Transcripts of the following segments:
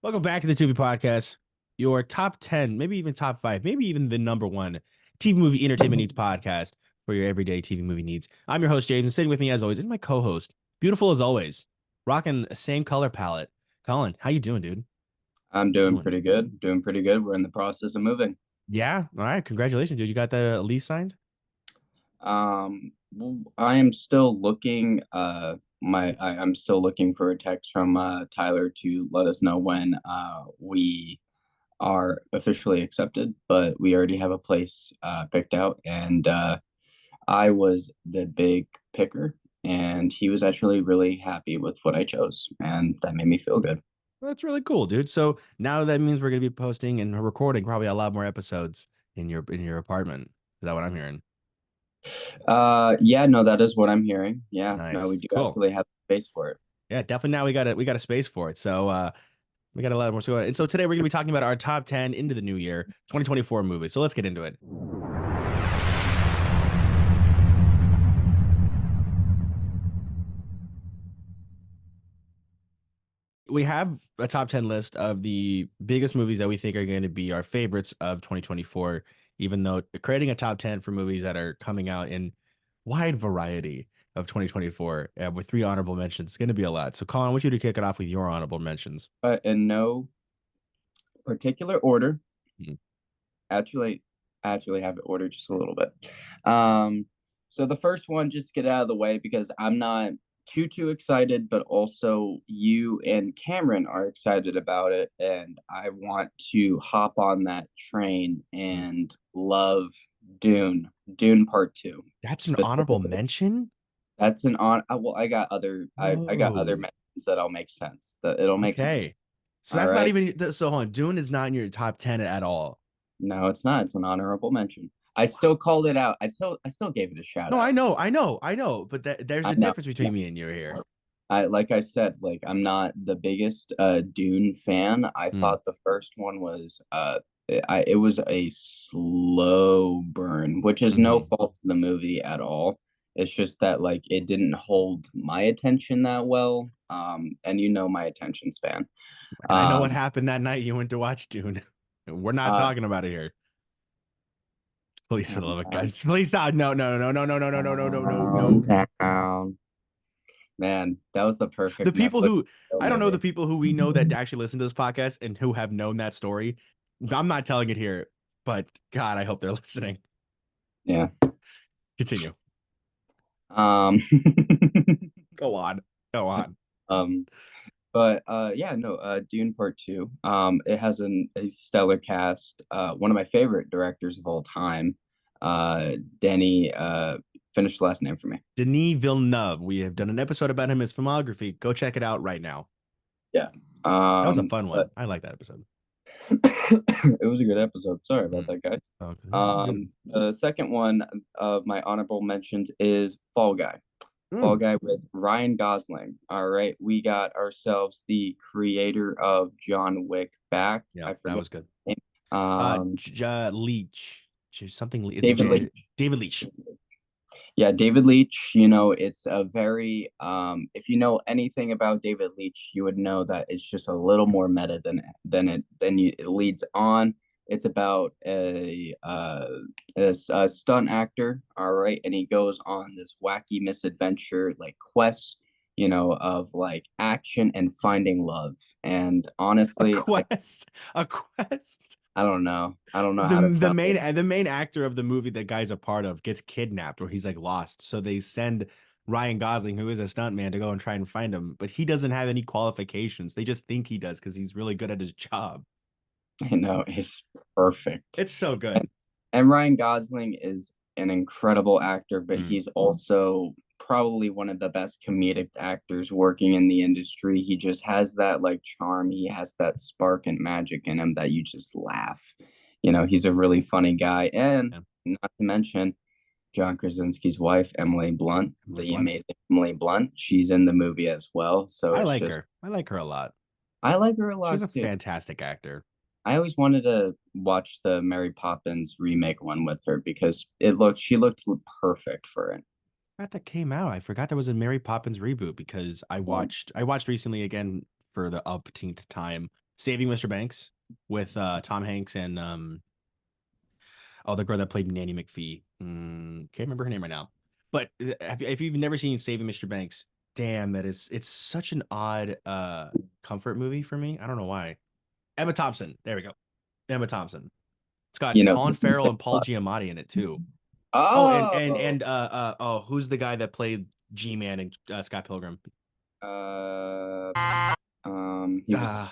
Welcome back to the Tu-Vie podcast, your top 10, maybe even top five, maybe even the number one TV movie entertainment needs podcast for your everyday TV movie needs. I'm your host, James, and sitting with me as always is my co-host, beautiful as always, rocking the same color palette. Colin, how you doing, dude? I'm You doing doing? pretty good. Doing pretty good. We're in the process of moving. Yeah. All right. Congratulations, dude. You got that lease signed? I am still looking. I'm still looking for a text from Tyler to let us know when we are officially accepted. But we already have a place picked out, and I was the big picker, and he was actually really happy with what I chose, and that made me feel good. That's really cool, dude. So now that means we're gonna be posting and recording probably a lot more episodes in your apartment. Is that what I'm hearing? Yeah, no, that is what I'm hearing. Yeah, no, we Nice. do Cool. actually have space for it. Yeah, definitely now we got a space for it. So we got a lot more to go. And so today we're gonna be talking about our top 10 into the new year, 2024 movies. So let's get into it. We have a top 10 list of the biggest movies that we think are going to be our favorites of 2024, even though creating a top 10 for movies that are coming out in wide variety of 2024 with three honorable mentions is going to be a lot. So Colin, I want you to kick it off with your honorable mentions. But in no particular order, Mhm. actually, I actually have it ordered just a little bit. Um, so the first one, just get out of the way because I'm not too excited, but also you and Cameron are excited about it, and I want to hop on that train and love Dune Part Two That's an honorable specifically. mention? That's an on. Well, I got other Whoa. mentions that'll make sense. That it'll make sense. Okay. So All that's not right. even so hold on. Dune is not in your top 10 at all. No, it's not. It's an honorable mention. I still called it out. I still gave it a shout No, I out. know, I know, I know, but there's I a know. difference between me and you here. I like I said, like I'm not the biggest Dune fan. I Hmm. thought the first one was it was a slow burn, which is no Hmm. fault to the movie at all. It's just that like it didn't hold my attention that well. And you know my attention span. And I know what Um happened that night you went to watch Dune. We're not uh talking about it here. Please, for the love of Down, God, please stop. No, no, no, no, no, no, no, no, no, no, no, no. downtown. Man, that was the The perfect people Netflix who I don't know the movie. people who we know that actually listen to this podcast and who have known that story. I'm not telling it here, but God, I hope they're listening. Yeah. Continue. Um Go on. Go on. um but yeah, no, Dune Part Two. It has a stellar cast. One of my favorite directors of all time, Denny. Finish the last name for me. Denis Villeneuve. We have done an episode about him, his filmography. Go check it out right now. Yeah. That was a fun But one. I like that episode. it was a good episode. Sorry about Mm. that, guys. Okay. Good. The second one of my honorable mentions is Fall Guy. Fall Mm. Guy with Ryan Gosling. All right, we got ourselves the creator of John Wick back. Yeah, I that forget was good. his name. Leach. Something. It's a David J. Leitch. David Leach. Yeah, David Leitch, it's a very if you know anything about David Leitch, you would know that it's just a little more meta it leads on. It's about a stunt actor, all right, and he goes on this wacky misadventure like quest, of like action and finding love. And A honestly, quest. A quest. I don't know. I don't know The how to the sell it. main the main actor of the movie that guy's a part of gets kidnapped or he's like lost. So they send Ryan Gosling, who is a stuntman, to go and try and find him, but he doesn't have any qualifications. They just think he does because he's really good at his job. It's perfect. It's so And, good. and Ryan Gosling is an incredible actor, but Mm. he's also probably one of the best comedic actors working in the industry. He just has that like charm, he has that spark and magic in him that you just laugh. He's a really funny guy. And Yeah. not to mention John Krasinski's wife, Emily Blunt, Emily the Blunt. amazing Emily Blunt. She's in the movie as well. So I it's like just, her. I like her a lot. I like her a She's lot a too. fantastic actor. I always wanted to watch the Mary Poppins remake one with her because she looked perfect for it. Forgot that came out. I forgot there was a Mary Poppins reboot because I watched recently again for the upteenth time Saving Mr. Banks with Tom Hanks and oh, the girl that played Nanny McPhee. Can't remember her name right now. But if you've never seen Saving Mr. Banks, damn, it's such an odd comfort movie for me. I don't know why. Emma Thompson. There we go. Emma Thompson. It's got Colin He's gonna Farrell say and a Paul lot. Giamatti in it too. Oh, Oh, oh, who's the guy that played G-Man and Scott Pilgrim? uh, he was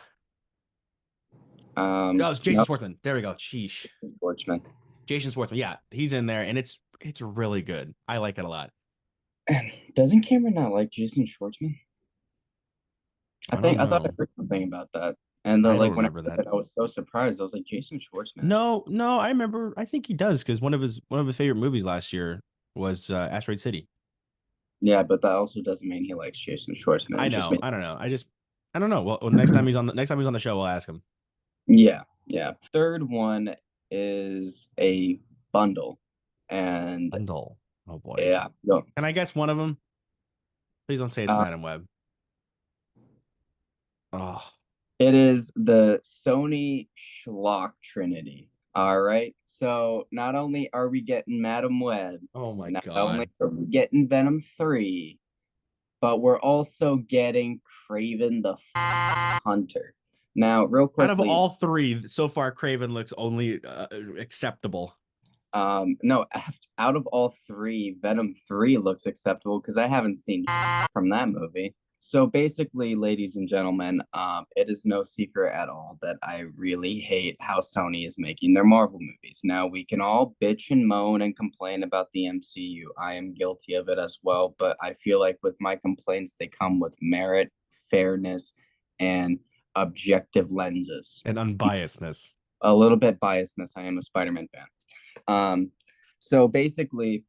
Uh oh, it's Jason no, Schwartzman. There we go. Sheesh. Schwartzman. Jason Schwartzman. Yeah, he's in there, and it's really good. I like it a lot. And doesn't Cameron not like Jason Schwartzman? I don't I thought I know. heard something about that. And I don't like when I remember heard that. it, I was so surprised. I was like, Jason Schwartzman. No, no, I remember. I think he does because one of his favorite movies last year was Asteroid City. Yeah, but that also doesn't mean he likes Jason Schwartzman. I It just know. means I don't know. I don't know. Well, next time he's on the show, we'll ask him. yeah, yeah. Third one is a bundle, and Bundle. Oh boy. yeah, no, Can I guess one of them? Please don't say it's uh, Madam Web. Oh, it is the Sony Schlock Trinity. All right. So not only are we getting Madam Web, oh my not only God. are we getting Venom 3, but we're also getting Craven the Hunter. Now, real Out of quickly, all three, so far, Craven looks only acceptable. no, out of all three, Venom 3 looks acceptable because I haven't seen from that movie. So basically, ladies and gentlemen, it is no secret at all that I really hate how Sony is making their Marvel movies. Now, we can all bitch and moan and complain about the MCU. I am guilty of it as well, but I feel like with my complaints, they come with merit, fairness, and objective lenses. And unbiasedness. A little bit biasness. I am a Spider-Man fan. Um, so basically,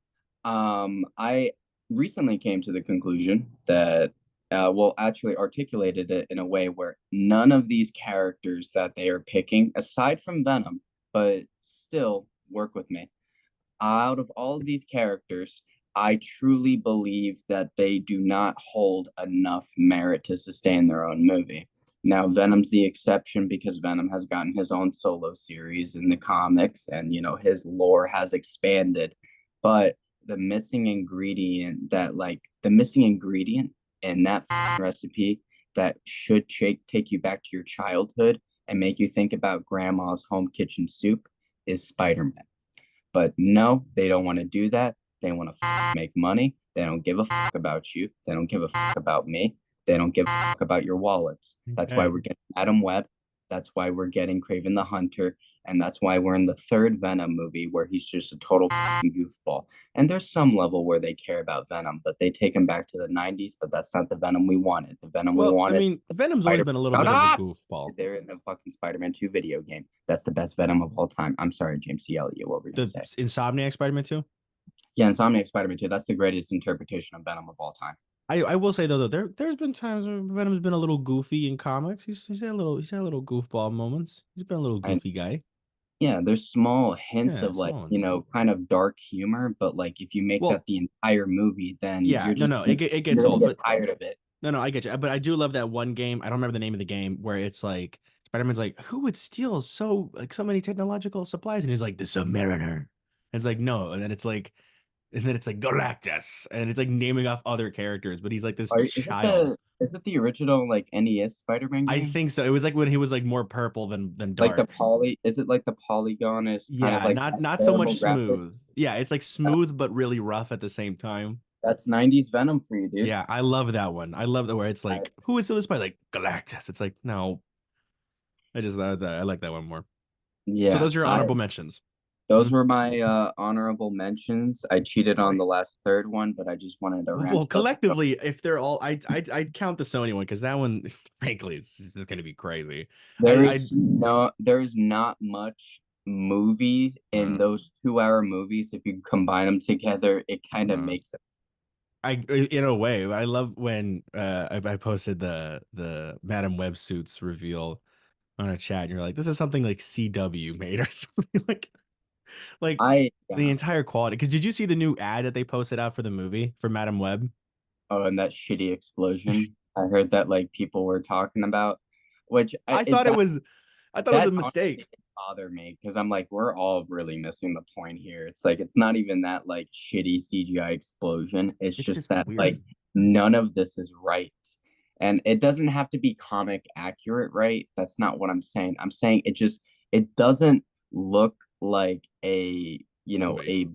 I recently came to the conclusion that, well, actually articulated it in a way where none of these characters that they are picking, aside from Venom, but still work with me. Out of all of these characters, I truly believe that they do not hold enough merit to sustain their own movie. Now, Venom's the exception because Venom has gotten his own solo series in the comics and, his lore has expanded. But the missing ingredient in that recipe that should take you back to your childhood and make you think about grandma's home kitchen soup is Spider Man. But no, they don't want to do that. They want to make money. They don't give a about you. They don't give a about me. They don't give a about your wallets. That's why Okay. we're getting Adam Webb. That's why we're getting Craven the Hunter. And that's why we're in the third Venom movie where he's just a total goofball. And there's some level where they care about Venom, but they take him back to the 90s, but that's not the Venom we wanted. The Venom we Well, I wanted, mean, Venom's always Spider. been a little Shut bit of a up! goofball. They're in the fucking Spider-Man 2 video game. That's the best Venom of all time. I'm sorry, James C. Elliott. What were we gonna The say? Insomniac Spider-Man 2. Yeah, Insomniac Spider-Man 2. That's the greatest interpretation of Venom of all time. I will say though, there's been times where Venom's been a little goofy in comics. He's had a little goofball moments. He's been a little I goofy guy. Yeah, there's small hints Yeah, of like, small ones. kind of dark humor, but like if you make that Well, the entire movie, then yeah, no, no, it you're gets gonna old, get but tired of it. no, no, I get you. But I do love that one game. I don't remember the name of the game where it's like Spider-Man's like, who would steal so many technological supplies? And he's like, the Submariner. And it's like, no, and then it's like Galactus, and it's like naming off other characters, but he's like this child. Is it the original like NES Spider-Man I game? think so. It was like when he was like more purple than Like dark. is it like the polygon is kind of Yeah, like not so much terrible graphics? smooth. Yeah, it's like smooth but really rough at the same time. That's 90s Venom for you, dude. Yeah, I love that one. I love that where it's I, like, who would steal this by like Galactus? It's like, no, I like that one more. So yeah, those are your I honorable mentions. those Mhm. were my honorable mentions. I cheated on Right. the last third one, but I just wanted to Well, rant about the collectively, if they're all, I'd count the Sony one because that one, frankly, it's just going to be crazy. I there is not much movies in uh, those 2 hour movies. If you combine them together, it kind of uh, makes it. in a way, I love when I posted the Madam Web suits reveal on a chat, and you're like, this is something like CW made or something like the Yeah. entire quality. Because did you see the new ad that they posted out for the movie for Madam Web? Oh, and that shitty explosion. I heard that like people were talking about. which I it thought it was I thought it was a that honestly mistake. didn't bother me because I'm like, we're all really missing the point here. It's like it's not even that like shitty CGI explosion. It's It's just just that weird. like none of this is right. And it doesn't have to be comic accurate, right? That's not what I'm saying. I'm saying it doesn't look like a Movie.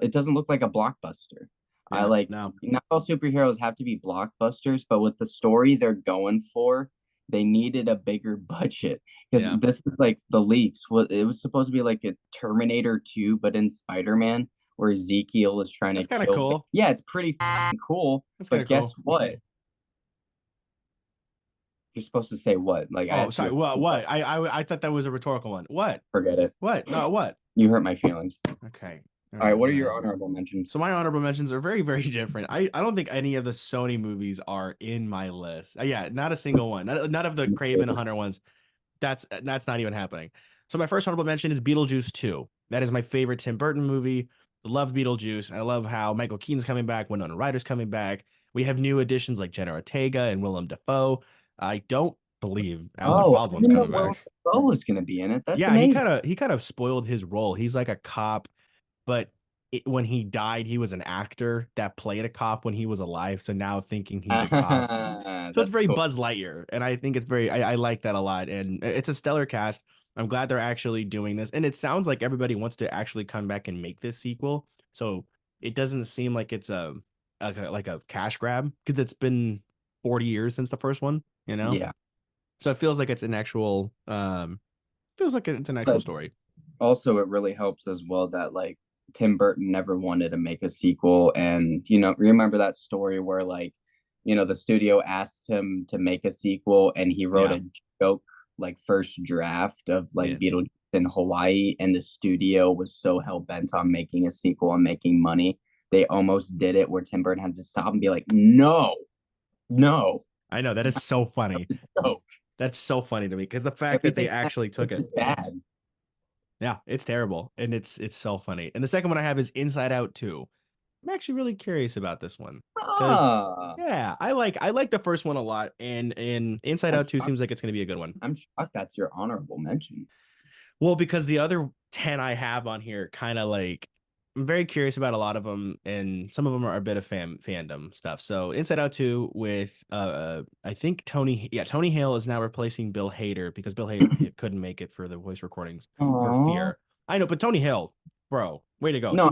it doesn't look like a blockbuster. I Yeah. like No. not all superheroes have to be blockbusters, but with the story they're going for, they needed a bigger budget because Yeah. this is like the leaks. What it was supposed to be like a Terminator 2, but in Spider-Man, where Ezekiel is trying to That's kind of kill. cool. Yeah, it's pretty cool. That's kind But of guess cool. what? You're supposed to say what? Like I Oh, asked you sorry. a Well, question, what? I thought that was a rhetorical one. What? forget it. What? No, what? You hurt my feelings. Okay. All All right, right. what are Well, your honorable mentions? so my honorable mentions are very, very different. I don't think any of the Sony movies are in my list. Yeah, not a single one. None of the Craven Hunter ones. That's not even happening. So my first honorable mention is Beetlejuice 2. That is my favorite Tim Burton movie. I love Beetlejuice. I love how Michael Keaton's coming back, Winona Ryder's coming back. We have new additions like Jenna Ortega and Willem Dafoe. I don't believe Alec Oh, I Baldwin's didn't know coming Willem back. Dafoe was going to be in it. That's Yeah, he amazing. kind of he kind of spoiled his role. He's like a cop, but when he died, he was an actor that played a cop when he was alive. So now thinking he's a cop, so it's That's very cool. Buzz Lightyear, and I think it's very I like that a lot, and it's a stellar cast. I'm glad they're actually doing this, and it sounds like everybody wants to actually come back and make this sequel. So it doesn't seem like it's like a cash grab because it's been 40 years since the first one, you know. Yeah. So it feels like it's an actual feels like it's an actual But story. also it really helps as well that like Tim Burton never wanted to make a sequel, and remember that story where like the studio asked him to make a sequel and he wrote Yeah, a joke like first draft of yeah. like Beetlejuice in Hawaii, and the studio was so hell bent on making a sequel and making money they almost did it where Tim Burton had to stop and be like, no, no, I know that is so funny. no. That's so funny to me because the fact that they Everything in that actually took script it. is bad. Yeah, it's terrible, and it's so funny. And the second one I have is Inside Out 2. I'm actually really curious about this one because Ah, yeah, I like the first one a lot, and Inside I'm Out 2 shocked. seems like it's gonna be a good one. I'm shocked that's your honorable mention. Well, because the other 10 I have on here kind of like I'm very curious about a lot of them, and some of them are a bit of fandom stuff. So Inside Out 2 with I think Tony Hale is now replacing Bill Hader because Bill Hader couldn't make it for the voice recordings for Aw. Fear. I know, but Tony Hale, bro, way to go. No,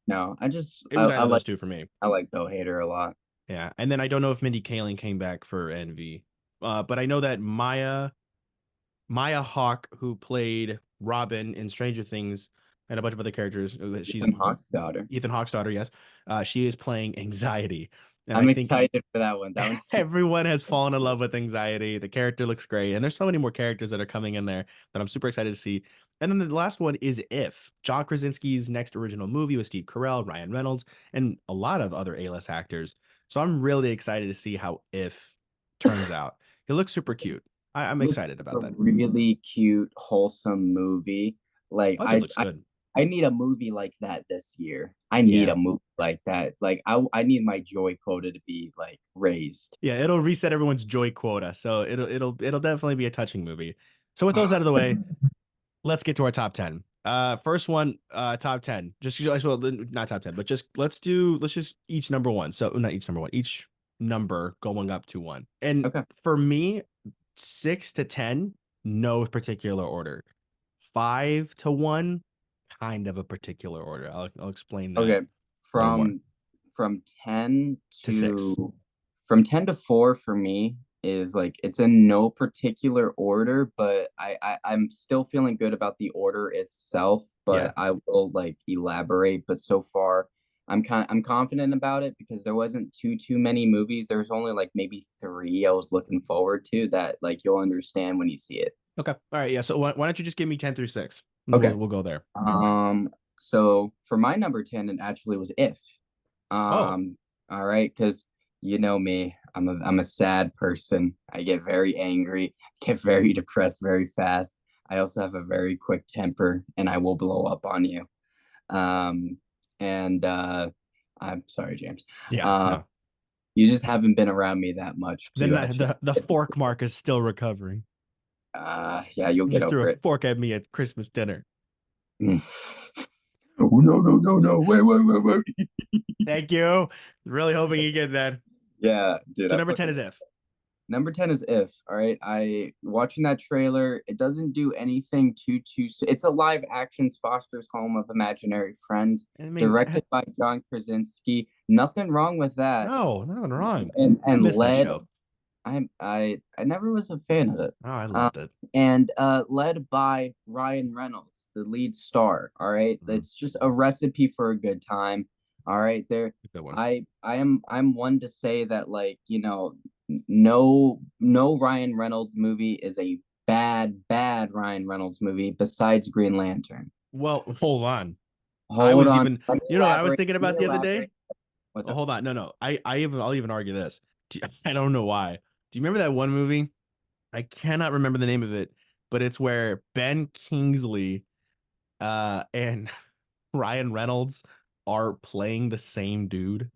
no. It was either of those two for me. I like Bill Hader a lot. Yeah. And then I don't know if Mindy Kaling came back for Envy. But I know that Maya Hawke, who played Robin in Stranger Things and a bunch of other characters, she's Ethan Hawke's daughter. Ethan Hawke's daughter, yes. She is playing Anxiety. And I I'm think excited for that one. That one's super everyone has fallen in love with Anxiety. The character looks great. And there's so many more characters that are coming in there that I'm super excited to see. And then the last one is If, John Krasinski's next original movie with Steve Carell, Ryan Reynolds, and a lot of other A-list actors. So I'm really excited to see how If turns out. It looks super cute. I'm looks excited like about a that. really cute, wholesome movie. Like I hope it looks good. I need a movie like that this year. I need Yeah. a movie like that. Like I need my joy quota to be like raised. Yeah, it'll reset everyone's joy quota. So it'll definitely be a touching movie. So with those out of the way, let's get to our top 10. First one, top 10. Well, not top 10, but let's just each number one. So not each number one, each number going up to one. And Okay. for me, 6 to 10, no particular order. 5 to 1, kind of a particular order. I'll explain that Okay. a little more. From from 10 To 6. from 10 to 4 for me is like it's in no particular order, but I'm still feeling good about the order itself, Yeah. but I will like elaborate. But so far I'm confident about it because there wasn't too many movies. There's only like maybe three I was looking forward to that like you'll understand when you see it. Okay. All right. Yeah. So why don't you just give me 10 through 6? And Okay. we'll go there. So for my number 10, it actually was If. Oh, All right, because you know me, I'm a sad person. I get very angry, get very depressed very fast. I also have a very quick temper, and I will blow up on you. Um, and I'm sorry, James. yeah. Uh, No. You just haven't been around me that much Then to actually. the fork mark is still recovering. Yeah, you'll You get threw a over it. fork at me at Christmas dinner. Mm. Oh, no, no, no, no. Wait, wait, wait, wait. Thank you. Really hoping you get that. Yeah, dude, So I number 10 fucking. is If. Number 10 is If. All right. I watching that trailer, it doesn't do anything too. It's a live action Foster's Home of Imaginary Friends, I mean, directed by John Krasinski. Nothing wrong with that. no, nothing wrong. And I and missed that led show. I never was a fan of it. Oh, I Um, loved it. and led by Ryan Reynolds, the lead star. All right, Mm, it's just a recipe for a good time. All right, there. good one. I'm one to say that, like, no Ryan Reynolds movie is a bad Ryan Reynolds movie besides Green Lantern. Well, hold on. I Hold was on, even, let me what I was elaborate. thinking Let me about the other day? elaborate. What's Oh, up? hold on. No. I'll even argue this. I don't know why. Do you remember that one movie? I cannot remember the name of it, but it's where Ben Kingsley and Ryan Reynolds are playing the same dude.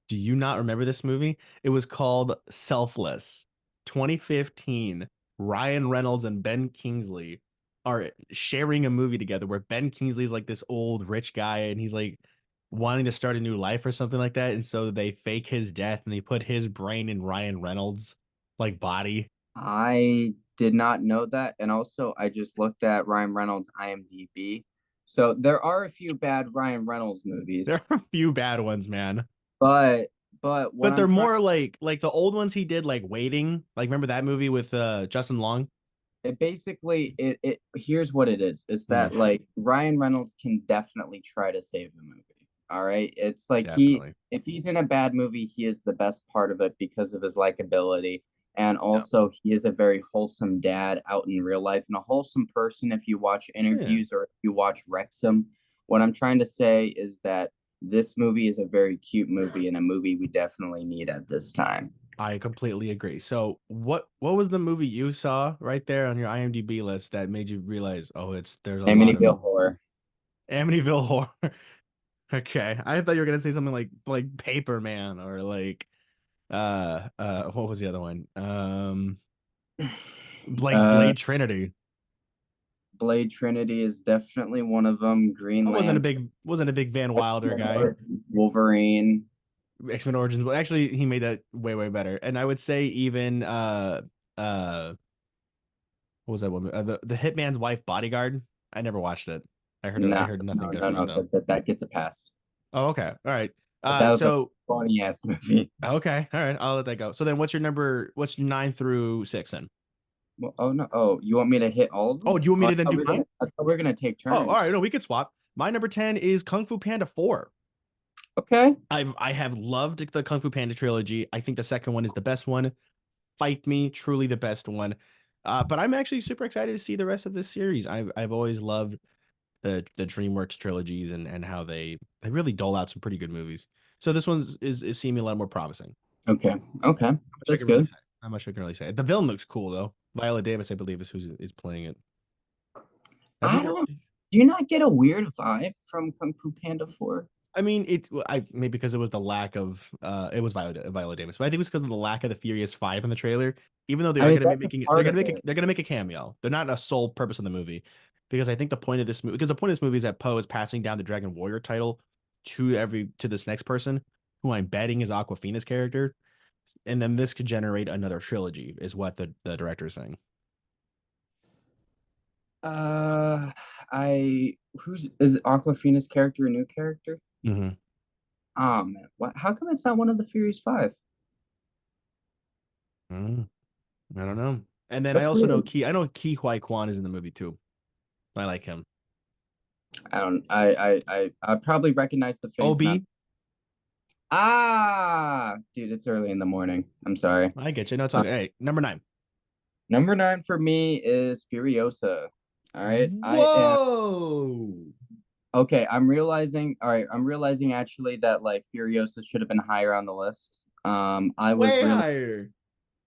Do you not remember this movie? It was called Selfless. 2015. Ryan Reynolds and Ben Kingsley are sharing a movie together where Ben Kingsley's like this old rich guy and he's like wanting to start a new life or something like that. And so they fake his death and they put his brain in Ryan Reynolds' like body. I did not know that. And also, I just looked at Ryan Reynolds' IMDb. So there are a few bad Ryan Reynolds There movies, are a few bad ones, man. but what But I'm they're trying more like the old ones he did, like Waiting. Like remember that movie with Justin Long? it basically it here's what it is Mm, that, like, Ryan Reynolds can definitely try to save the movie. All right. It's like he definitely. if he's in a bad movie, he is the best part of it because of his likability. And Yeah. also he is a very wholesome dad out in real life and a wholesome person if you watch Yeah. interviews or if you watch Wrexham. What I'm trying to say is that this movie is a very cute movie and a movie we definitely need at this time. I completely agree. So what was the movie you saw right there on your IMDb list that made you realize, oh, it's there's a lot of Amityville Horror. Amityville horror? Okay. I thought you were gonna say something like Paper Man or like what was the other one? Like Uh, Blade Trinity. Blade Trinity is definitely one of them. I Green wasn't a Lantern, big wasn't a big Van Wilder X-Men guy. Origins Wolverine. X-Men Origins, but actually he made that way better. And I would say even uh what was that one? The Hitman's Wife Bodyguard. I never watched it. I No, heard nothing no, good no, from it no. though. That gets a pass. Oh, okay. All right. That was a So funny ass movie. okay. All right. I'll let that go. So then what's your 9 through 6 then? Well, oh no. Oh, you want me to hit all of Oh, them? do you want me Oh, to then do mine? I thought we were gonna take Oh, all right. turns. No, we could swap. My number 10 is Kung Fu Panda 4. Okay. I have loved the Kung Fu Panda trilogy. I think the second one is the best one. Fight Me, truly the best one. But I'm actually super excited to see the rest of this series. I've always loved the DreamWorks trilogies and how they really dole out some pretty good movies. So this one's is seeming a lot more promising. Okay. Okay. Not much I That's can really good. say. Not much I can really say. The villain looks cool though. Viola Davis, I believe, is who is playing it. Have I you? don't. Do you not get a weird vibe from Kung Fu Panda 4? I mean, I maybe because it was the lack of it was Viola Davis, but I think it was because of the lack of the Furious Five in the trailer. Even though they I are mean, going to be that's a making it, part of it. they're going to make a cameo. They're not a sole purpose of the movie, because I think the point of this movie, because the point of this movie is that Poe is passing down the Dragon Warrior title to this next person, who I'm betting is Aquafina's character, and then this could generate another trilogy, is what the director is saying. Uh, I who's is Aquafina's character a new character? Mm-hmm. Oh man, what? How come it's not one of the Furious Five? Mm, I don't know. And then I That's also know weird. Ki Huai Kwan is in the movie too. I like him. I don't. I probably recognize the face. Not Obi, dude, it's early in the morning. I'm sorry. I get you. No, it's Uh, okay. Hey, number 9. Number nine for me is Furiosa. All right, I am Whoa! okay. I'm realizing. All right, I'm realizing actually that, like, Furiosa should have been higher on the list. I was Way really higher.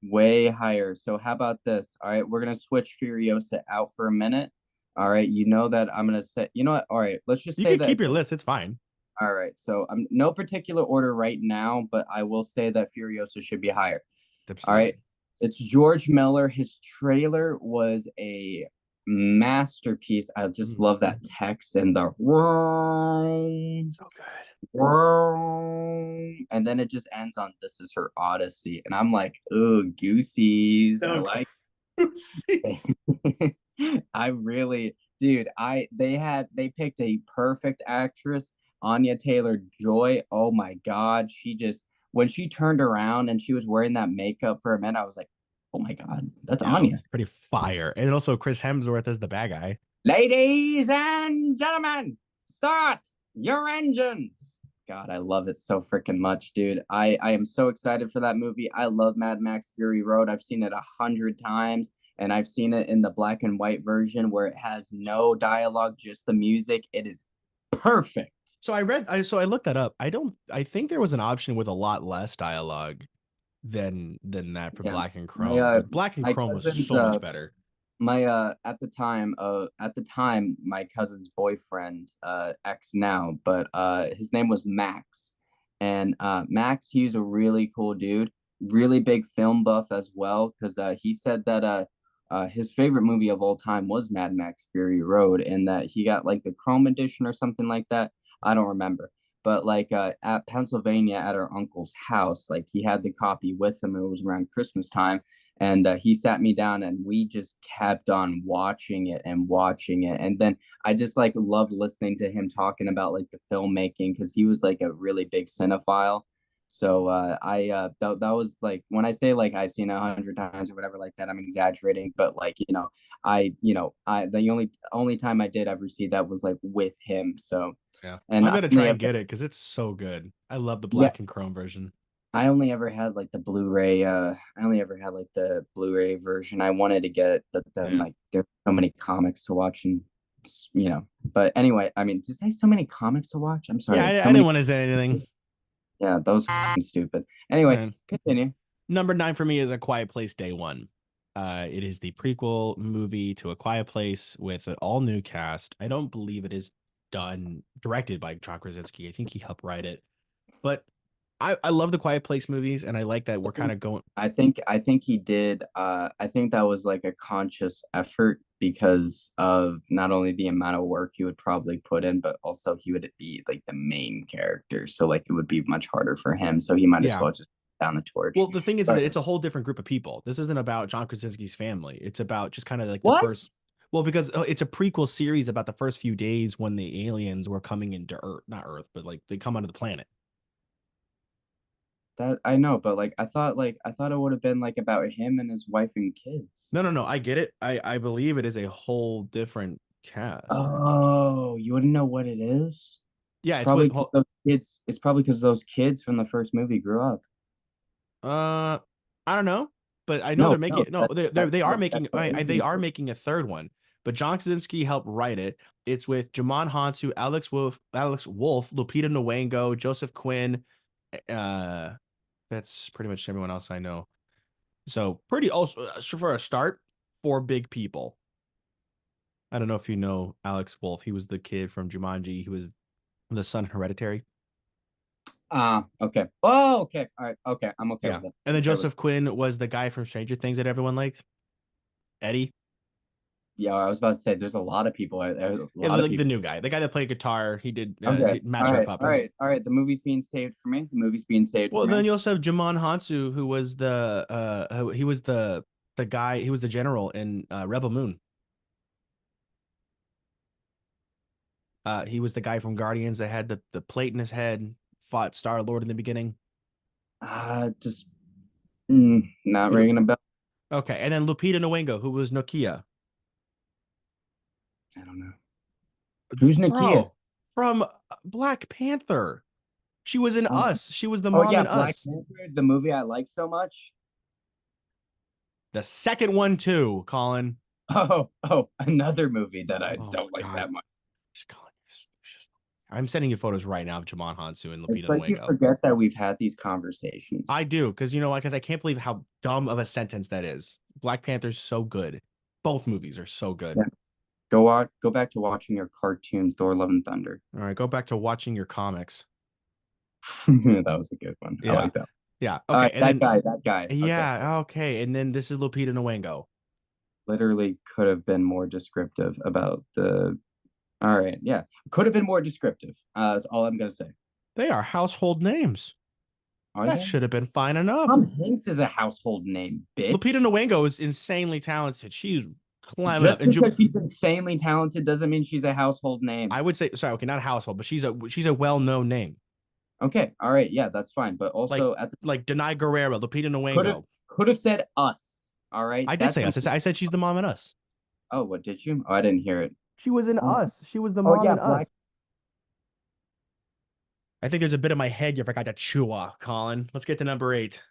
way higher. So how about this? All right, we're gonna switch Furiosa out for a minute. All right, you know that I'm gonna say. You know what? All right, let's just You say could that keep your list. It's fine. All right. So I'm no particular order right now, but I will say that Furiosa should be higher. All right. Absolutely. It's George Miller. His trailer was a masterpiece. I just Mm, love that text and the so good. and then it just ends on this is her Odyssey. And I'm like, oh, goosies. I So like gross. it. I really, dude, they picked a perfect actress, Anya Taylor-Joy. Oh my God. She just when she turned around and she was wearing that makeup for a minute, I was like, oh my God, that's Yeah, Anya. pretty fire. And also Chris Hemsworth as the bad guy. Ladies and gentlemen, start your engines. God, I love it so freaking much, dude. I am so excited for that movie. I love Mad Max Fury Road. I've seen it 100 times, and I've seen it in the black and white version where it has no dialogue, just the music. It is perfect. So I looked that up. I think there was an option with a lot less dialogue than that for Yeah, Black and my Chrome, but Black and my Chrome was cousin's so much better. my at the time my cousin's boyfriend ex now, but his name was Max. And Max, he's a really cool dude, really big film buff as well, because he said that his favorite movie of all time was Mad Max Fury Road, and that he got like the Chrome edition or something like that. I don't remember, but like at Pennsylvania at our uncle's house, like he had the copy with him. It was around Christmas time, and he sat me down and we just kept on watching it and watching it. And then I just like loved listening to him talking about like the filmmaking, because he was like a really big cinephile. So that was like, when I say like I seen it 100 times or whatever like that, I'm exaggerating, but like, I the only time I did ever see that was like with him. So Yeah. and I'm I gonna try only and ever get it because it's so good. I love the yeah Black and Chrome version. I only ever had like the Blu-ray. I only ever had like the Blu-ray version. I wanted to get it, but then Yeah. like there's so many comics to watch, and But anyway, I mean, did I say so many comics to watch? I'm Yeah, sorry, I so didn't many. want to say anything. Yeah, those stupid. Anyway, Yeah. continue. Number 9 for me is A Quiet Place Day One. It is the prequel movie to A Quiet Place with an all new cast. I don't believe it is done directed by John Krasinski. I think he helped write it, but I love the Quiet Place movies, and I like that we're kind of going. I think he did. I think that was like a conscious effort because of not only the amount of work he would probably put in, but also he would be like the main character. So like it would be much harder for him. So he might as Yeah. well just down the torch. Well, the thing is But that it's a whole different group of people. This isn't about John Krasinski's family. It's about just kind of like the what? first. Well, because it's a prequel series about the first few days when the aliens were coming into Earth, not Earth, but like they come onto the planet. That I know, but like I thought it would have been like about him and his wife and kids. No, no, no. I get it. I believe it is a whole different cast. Oh, you wouldn't know what it is? Yeah, It's it's with probably 'cause those kids. It's probably because those kids from the first movie grew up. uh I don't know, but I know No, they're making no, no they are that's making what they Asian are kids. making a third one. But John Krasinski helped write it. It's with Jamon Hansu, Alex Wolf, Lupita Nyong'o, Joseph Quinn. Uh, that's pretty much everyone else I know. So pretty also so for a start, 4 big people. I don't know if you know Alex Wolf. He was the kid from Jumanji. He was the son in Hereditary. Ah, okay. Oh, okay. All right. Okay, I'm okay Yeah. with it. And I'm then okay with it. Joseph Quinn was the guy from Stranger Things that everyone liked. Eddie. Yeah, I was about to say there's a lot of people. There's a Yeah, lot of like the people. new guy, the guy that played guitar. He did Okay. All Master of right. All Puppets. right. All right. The movie's being saved for me. The movie's being saved for Well, me. then you also have Jamon Hansu, who was he was the guy, he was the general in Rebel Moon. He was the guy from Guardians that had the plate in his head, fought Star Lord in the beginning. Just not You know, ringing a bell. okay, and then Lupita Nyong'o, who was Nokia. I don't know. Who's Nakia? Bro, from Black Panther. She was in Oh, Us. She was the oh mom yeah, in Black Us. Panther, the movie I like so much. The second one too, Colin. Oh, another movie that I Oh don't like God, that much. Colin, I'm sending you photos right now of Jamon Hansu and It's Lupita like you Nyong'o. forget that we've had these conversations. I do, because you know why? Because I can't believe how dumb of a sentence that is. Black Panther's so good. Both movies are so Yeah, good. Go back to watching your cartoon Thor: Love and Thunder. All right, go back to watching your comics. That was a good one. I Yeah. like that. Yeah. All Okay. right, And then, that guy. Okay. yeah. Okay. And then this is Lupita Nyong'o. Literally could have been more descriptive about the. All right, yeah, could have been more descriptive. That's all I'm gonna say. They are household names. Are That they? should have been fine enough. Tom Hanks is a household name, Lupita bitch. Nyong'o is insanely talented. She's climbing up. Just And because she's insanely talented doesn't mean she's a household name. I would say, sorry, okay, not household, but she's a well-known name. Okay, all right, yeah, that's fine. But Like also at the like Denai Guerrero, Lupita could have Nyong'o. could have said us. All right, I did that's say gonna. us. I said she's the mom in us. Oh, what did you? Oh, I didn't hear it. She was in Um, us. She was the oh mom yeah, in us. Black. I think there's a bit of my head you forgot to chew off, Colin. Let's get to number 8.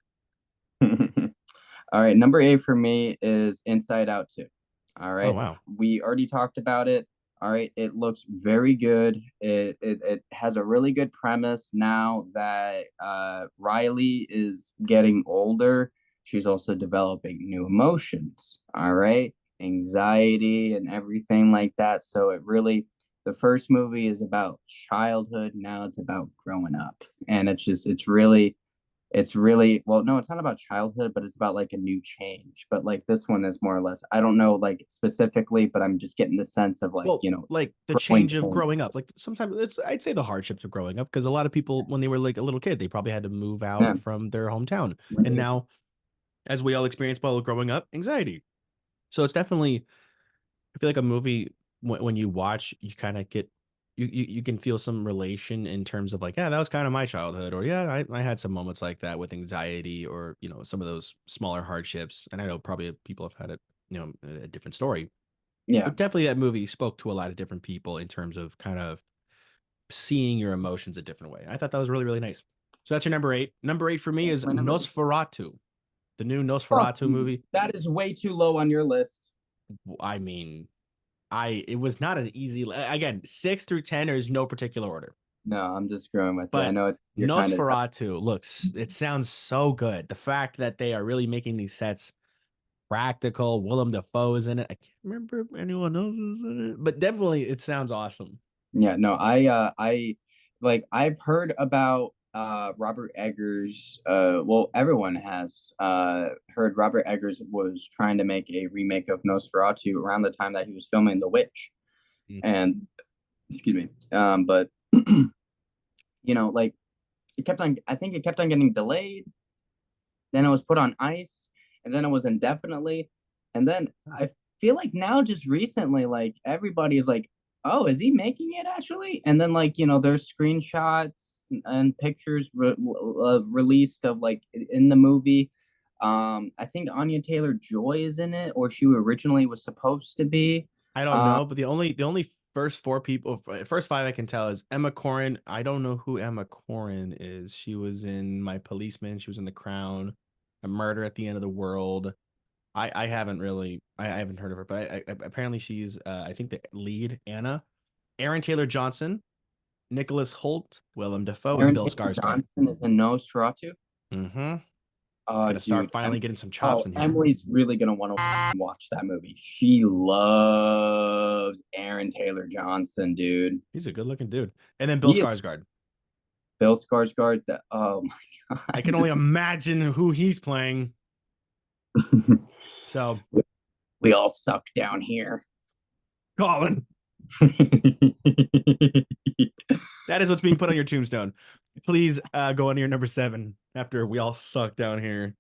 All right, number 8 for me is Inside Out 2. All Oh right, wow. we already talked about it. All right, it looks very good. It has a really good premise now that Riley is getting older. She's also developing new emotions. All right, anxiety and everything like that. So the first movie is about childhood. Now it's about growing up, and it's really well, no, it's not about childhood, but it's about like a new change. But like this one is more or less, I don't know like specifically, but I'm just getting the sense of like, Well, like the growing change of pains. growing up. Like sometimes I'd say the hardships of growing up because a lot of people when they were like a little kid, they probably had to move Yeah. out from their hometown. When And you, now, as we all experience while growing up, anxiety. So it's definitely I feel like a movie when you watch, you kind of get you can feel some relation in terms of like, yeah, that was kind of my childhood, or yeah, I had some moments like that with anxiety, or some of those smaller hardships. And I know probably people have had it, a different story, yeah. but definitely that movie spoke to a lot of different people in terms of kind of seeing your emotions a different way. I thought that was really really nice. So that's your number 8. Number 8 for me That's is my number 8. Nosferatu, the new Fuck Nosferatu you. movie. That is way too low on your list. I mean, it was not an easy again, 6 through 10 is no particular order. No, I'm just screwing with you. I But know you're kind of. Nosferatu looks it sounds so good. The fact that they are really making these sets practical, Willem Dafoe is in it. I can't remember if anyone else is in it, but definitely it sounds awesome. Yeah, no, I've heard about Robert Eggers. Well, everyone has heard Robert Eggers was trying to make a remake of Nosferatu around the time that he was filming The Witch. Mm. And excuse me. But like it kept on, I think it kept on getting delayed. Then it was put on ice, and then it was indefinitely. And then I feel like now, just recently, like everybody is like, "Oh, is he making it actually?" And then like there's screenshots and pictures released of like in the movie. I think Anya Taylor Joy is in it, or she originally was supposed to be. I don't Uh, know, but the only first 4 people, first 5 I can tell is Emma Corrin. I don't know who Emma Corrin is. She was in My Policeman. She was in The Crown, A Murder at the End of the World. I haven't really I haven't heard of her, but apparently she's I think the lead Anna, Aaron Taylor Johnson, Nicholas Holt, Willem Dafoe, and Aaron Bill Taylor Skarsgård. Johnson is in Nosferatu. Mm-hmm. Oh, Got to start dude. finally getting some chops Oh, in here. Emily's really gonna want to watch that movie. She loves Aaron Taylor Johnson, dude. He's a good looking dude. And then Bill He is Skarsgård. Bill Skarsgård. Oh my I god, can only imagine who he's playing. So, we all suck down here. Colin, that is what's being put on your tombstone. Please go on to your number 7 after we all suck down here.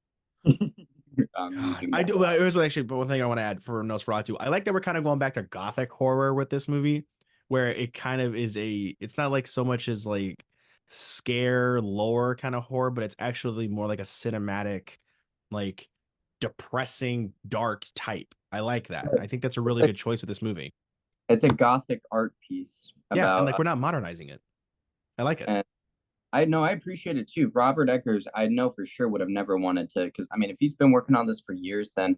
I'm God, using I that do. line. Here's what actually, but one thing I want to add for Nosferatu, I like that we're kind of going back to gothic horror with this movie, where it kind of is it's not like so much as like scare lore kind of horror, but it's actually more like a cinematic, like depressing, dark type. I like that. I think that's a It's really a, good choice with this movie. it's a gothic art piece Yeah, and about, like we're not modernizing it. I like it. and I know I appreciate it too. Robert Eggers, I know for sure would have never wanted to, because I mean, if he's been working on this for years, then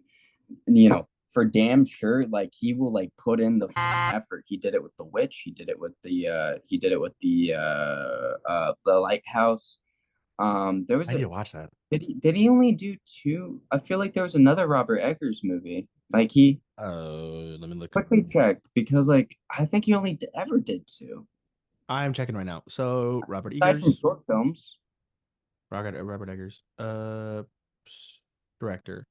for damn sure, like he will like put in the effort. He did it with The Witch. He did it with the Lighthouse. There was I need a to watch that. did he only do two? I feel like there was another Robert Eggers movie. Like Let me look. Quickly check because like I think he only ever did two. I'm checking right now. So Robert Aside from Eggers, short films. Robert Eggers, director,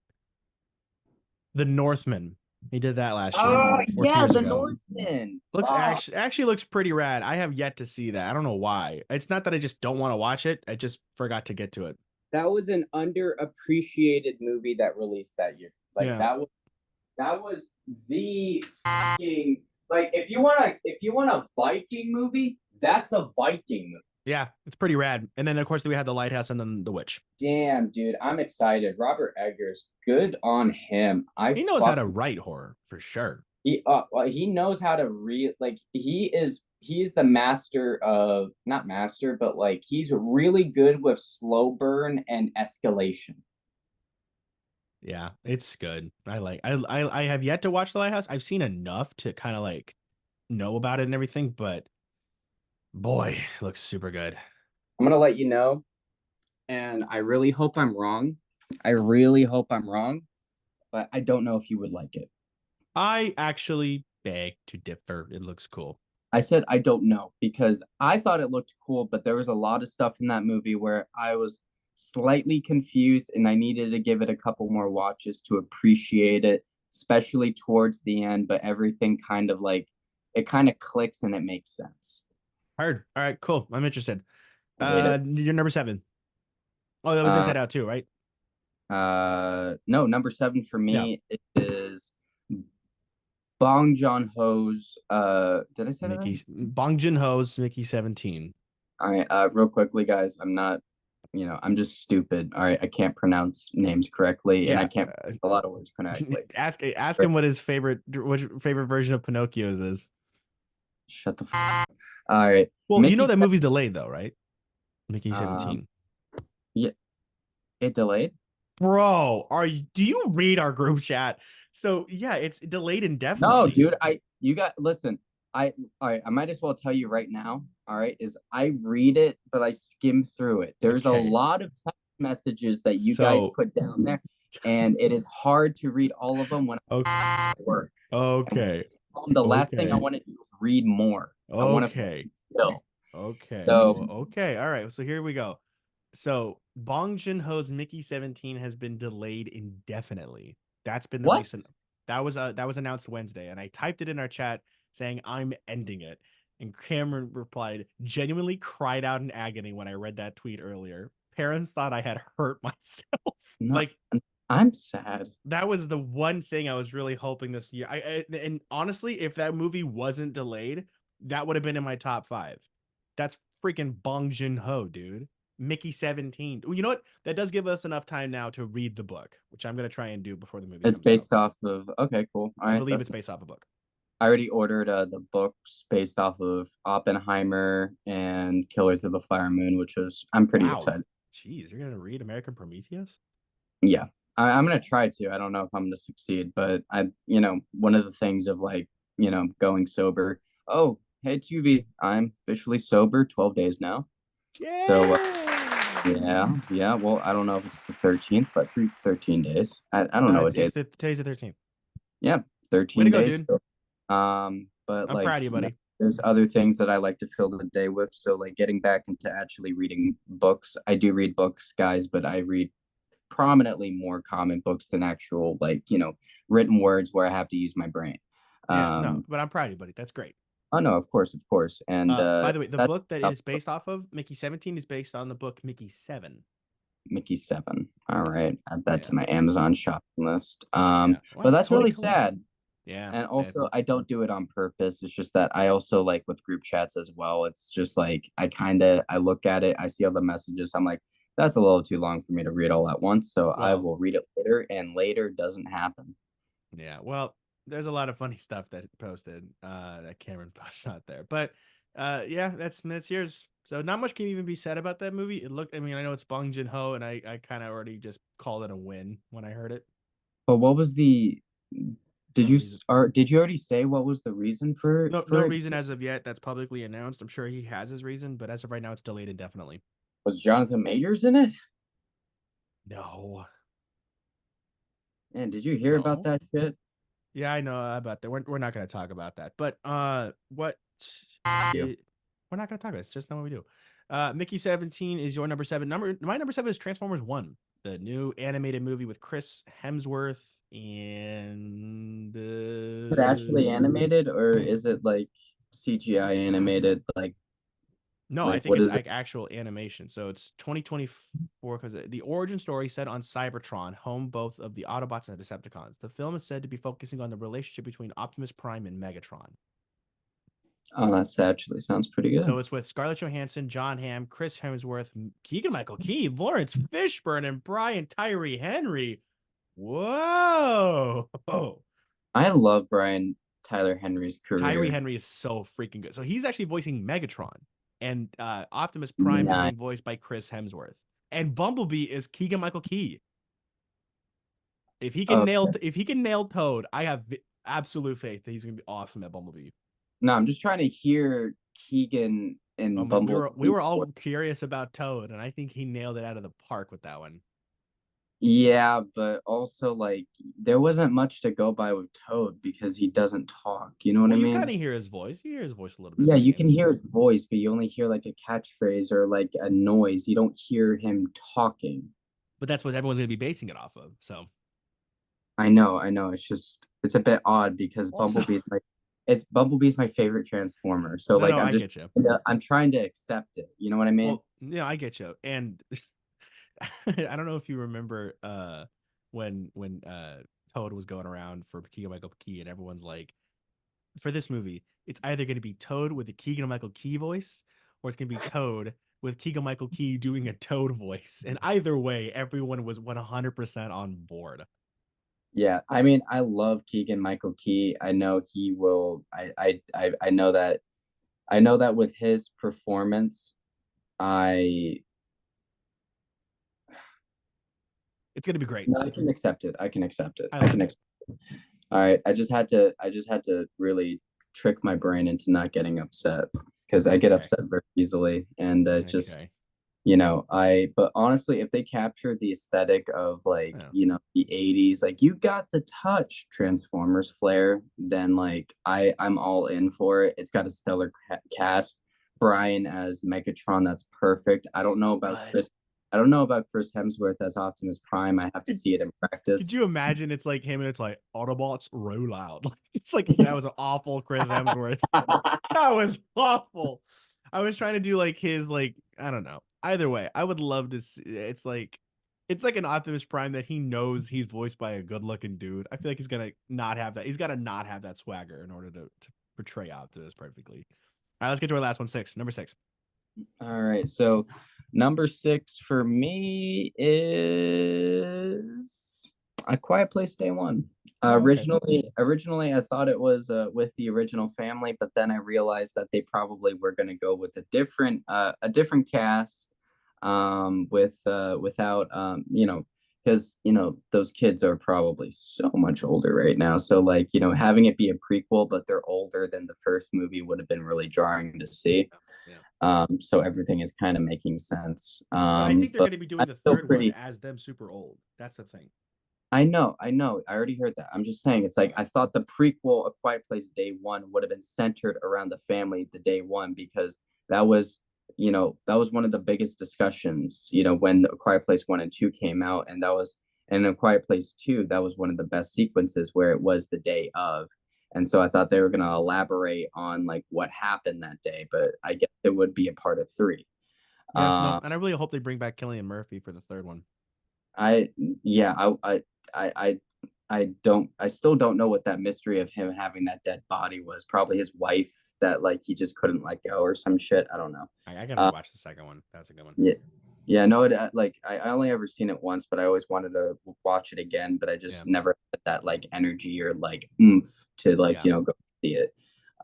The Northman. He did that last year Oh or two yeah, years the ago. Northman. Looks Fuck. actually looks pretty rad. I have yet to see that. I don't know why. It's not that I just don't want to watch it. I just forgot to get to it. That was an underappreciated movie that released that year. Like Yeah. that was the fucking like if you want a Viking movie, that's a Viking movie. Yeah, it's pretty rad. And then of course we had the lighthouse and then the witch. Damn, dude, I'm excited. Robert Eggers, good on him. I He knows how fuck to write horror for sure. he knows how to like he's the master of not master, but like he's really good with slow burn and escalation. Yeah, it's good. I have yet to watch the lighthouse. I've seen enough to kind of like know about it and everything, but boy, it looks super good. I'm gonna let you know, and I really hope I'm wrong. I really hope I'm wrong, but I don't know if you would like it. I actually beg to differ. It looks cool. I said I don't know because I thought it looked cool, but there was a lot of stuff in that movie where I was slightly confused and I needed to give it a couple more watches to appreciate it, especially towards the end. But everything kind of like it kind of clicks and it makes sense. Heard. All right, cool. I'm interested. I hate it. You're number seven. Oh, that was Uh, Inside Out too, right? no, number seven for Yeah. me is Bong Joon Ho's. Did I say that right? Bong Joon-ho's Mickey 17. All right, real quickly, guys. I'm not, I'm just stupid. All right, I can't pronounce names correctly, and I Yeah. can't a lot of words correctly. Ask him what his favorite version of Pinocchio's is. Shut the. All right, Well, you know Mickey that said, movie's delayed though, right? Mickey um, 17. yeah, it delayed. Bro, do you read our group chat? So yeah, it's delayed No, indefinitely. dude, you got listen. All right, I might as well tell you right now. All right, is I read it, but I skim through it. There's a Okay. lot of text messages that you guys So put down there, and it is hard to read all of them when o- I'm at work. And okay. the last thing I Okay. want to do is read more. I want to Okay. chill. Okay. So Well, okay. All right. So here we go. So Bong Joon-ho's Mickey 17 has been delayed indefinitely. That's been the what? recent that was announced Wednesday, and I typed it in our chat saying I'm ending it. And Cameron replied, genuinely cried out in agony when I read that tweet earlier. Parents thought I had hurt myself. No, Like I'm sad. that was the one thing I was really hoping this year. And honestly, if that movie wasn't delayed, that would have been in my top five. That's freaking Bong Joon Ho, dude. Mickey 17. You know what? That does give us enough time now to read the book, which I'm gonna try and do before the movie It's comes out. based off of okay, cool. All I right, believe it's that's based off a book. I already ordered the books based off of Oppenheimer and Killers of the Flower Moon, which was I'm pretty Wow. excited. Jeez, you're gonna read American Prometheus? Yeah, I'm gonna try to. I don't know if I'm gonna succeed, but one of the things of like, going sober. Oh, hey, Tu-Vie, I'm officially sober 12 days now. So Yeah. yeah, yeah. Well, I don't know if it's the 13th, but 13 days. I don't know what day. Today's the 13th. Yeah, Way 13 to go, days. dude. So, but I'm like, proud of you, buddy. there's other things that I like to fill the day with. So like getting back into actually reading books. I do read books, guys, but I read prominently more comic books than actual like, written words where I have to use my brain. Yeah, no, Um, but I'm proud of you, buddy. That's great. oh no, of course, of course. And By the way, the that's book that it's based off of, Mickey 17, is based on the book Mickey 7. Mickey 7. All Yes. right, add that Yeah. to my Amazon shopping list. Yeah. But Well, that's Tony really Collette. sad. Yeah. And also, I don't do it on purpose. It's just that I also like with group chats as well. It's just like I look at it, I see all the messages. I'm like, that's a little too long for me to read all at once. So I Well, will read it later, and later doesn't happen. yeah. Well, there's a lot of funny stuff that posted that Cameron posts out there. But yeah, that's yours. So not much can even be said about that movie. I mean, I know it's Bong Joon-ho, and I kind of already just called it a win when I heard it. But what was the? Did No you reason. or did you already say what was the reason for No for it? reason as of yet that's publicly announced. I'm sure he has his reason, but as of right now, it's delayed indefinitely. Was Jonathan Majors in it? No. And did you hear about No. that shit? Yeah, I know about that. We're not going to talk about that. But what You. I- we're not going to talk about it. It's just not what we do. Mickey 17 is your number 7. My number 7 is Transformers 1, the new animated movie with Chris Hemsworth and Is it actually animated or is it like CGI animated? no, I Like think what it's is it? like actual animation. So it's 2024 because the origin story set on Cybertron, home both of the Autobots and the Decepticons. The film is said to be focusing on the relationship between Optimus Prime and Megatron. Oh, that's actually sounds pretty good. So it's with Scarlett Johansson, John Hamm, Chris Hemsworth, Keegan Michael Key, Lawrence Fishburne, and Brian Tyree Henry. Whoa. I love Brian Tyler Henry's Tyree career. Henry is so freaking good. So he's actually voicing Megatron, and Optimus Prime is Nice. being voiced by Chris Hemsworth, and Bumblebee is Keegan Michael Key. Okay. If he can nail Toad, I have absolute faith that he's gonna be awesome at Bumblebee. No, I'm just trying to hear Keegan and We Bumblebee. were all curious about Toad, and I think he nailed it out of the park with that one. Yeah, but also like there wasn't much to go by with Toad because he doesn't talk. You know what Well, I you kind mean? of hear his voice. You hear his voice a little bit Yeah, in the you can games. hear his voice, but you only hear like a catchphrase or like a noise. You don't hear him talking. But that's what everyone's going to be basing it off of. So I know. It's just it's a bit odd because also, Bumblebee's my favorite Transformer. So no, like no, I get you. I'm trying to accept it. You know what I mean? Well, yeah, I get you. And I don't know if you remember when Toad was going around for Keegan Michael Key, and everyone's like, for this movie, it's either going to be Toad with a Keegan Michael Key voice, or it's going to be Toad with Keegan Michael Key doing a Toad voice. And either way, everyone was 100% on board. Yeah, I mean, I love Keegan Michael Key. I know he will. I know that. I know that with his performance, I It's going to be great. no, I can accept it. I can accept it. I I like can it. accept. All right, I just had to really trick my brain into not getting upset because I get Okay. upset very easily, and just Okay. but honestly, if they capture the aesthetic of like, Yeah. the 80s, like you got the touch Transformers flair, then like I'm all in for it. It's got a stellar cast. Brian as Megatron, that's perfect. So good. I don't know about Chris Hemsworth as Optimus Prime. I have to Could, see it in could practice. you imagine it's like him and it's like Autobots roll out? It's like that was an awful Chris Hemsworth. That was awful. I was trying to do like his like I don't know. Either way, I would love to see it's like an Optimus Prime that he knows he's voiced by a good looking dude. I feel like he's gonna not have that. He's gotta not have that swagger in order to portray Optimus perfectly. All right, let's get to our last one. Number six. All right, so number six for me is A Quiet Place Day One. Oh, okay. Originally, I thought it was with the original family, but then I realized that they probably were going to go with a different cast, without because those kids are probably so much older right now. So like having it be a prequel, but they're older than the first movie would have been really jarring to see. Yeah. So everything is kind of making sense. But I think they're But gonna be doing I'm the still third one pretty. as them super old. That's the thing. I know. I already heard that. I'm just saying, it's like I thought the prequel, A Quiet Place Day One, would have been centered around the family, the day one, because that was, that was one of the biggest discussions, when A Quiet Place One and Two came out, and A Quiet Place Two, that was one of the best sequences where it was the day of. And so I thought they were going to elaborate on like what happened that day, but I guess it would be a part of three. Yeah, no, Um, and I really hope they bring back Killian Murphy for the third one. I yeah, I I I still don't know what that mystery of him having that dead body was. Probably his wife that like he just couldn't let go or some shit. I don't know. I gotta Uh, rewatch the second one. That's a good one. yeah, yeah, no, like I only ever seen it once, but I always wanted to watch it again, but I Yeah, just never had that like energy or like oomph to like, yeah, go see it.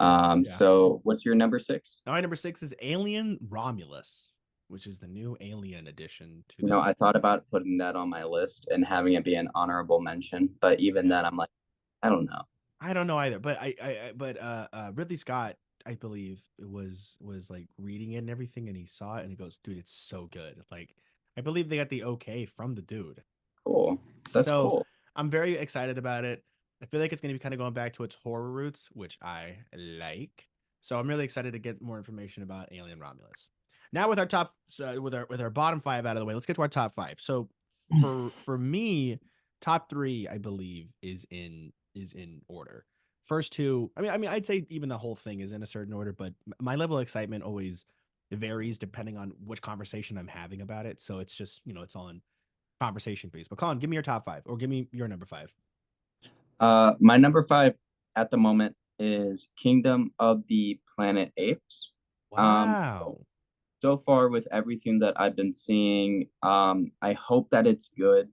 yeah. So what's your number six? Now, my number six is Alien Romulus, which is the new Alien addition to the. I thought about putting that on my list and having it be an honorable mention, but even Yeah, then I'm like, I don't know. I don't know either, but but Ridley Scott, I believe, was like reading it and everything, and he saw it and he goes, "Dude, it's so good." Like, I believe they got the okay from the dude. Cool. That's So cool. I'm very excited about it. I feel like it's going to be kind of going back to its horror roots, which I like. So I'm really excited to get more information about Alien Romulus. Now with our top, with our bottom five out of the way, let's get to our top five. So for me, top three, I believe, is in order. First two, I mean, I'd say even the whole thing is in a certain order, but my level of excitement always varies depending on which conversation I'm having about it. So it's just it's all in conversation piece. But Colin, give me your top five, or give me your number five. My number five at the moment is Kingdom of the Planet Apes. So, Wow. so far with everything that I've been seeing, I hope that it's good.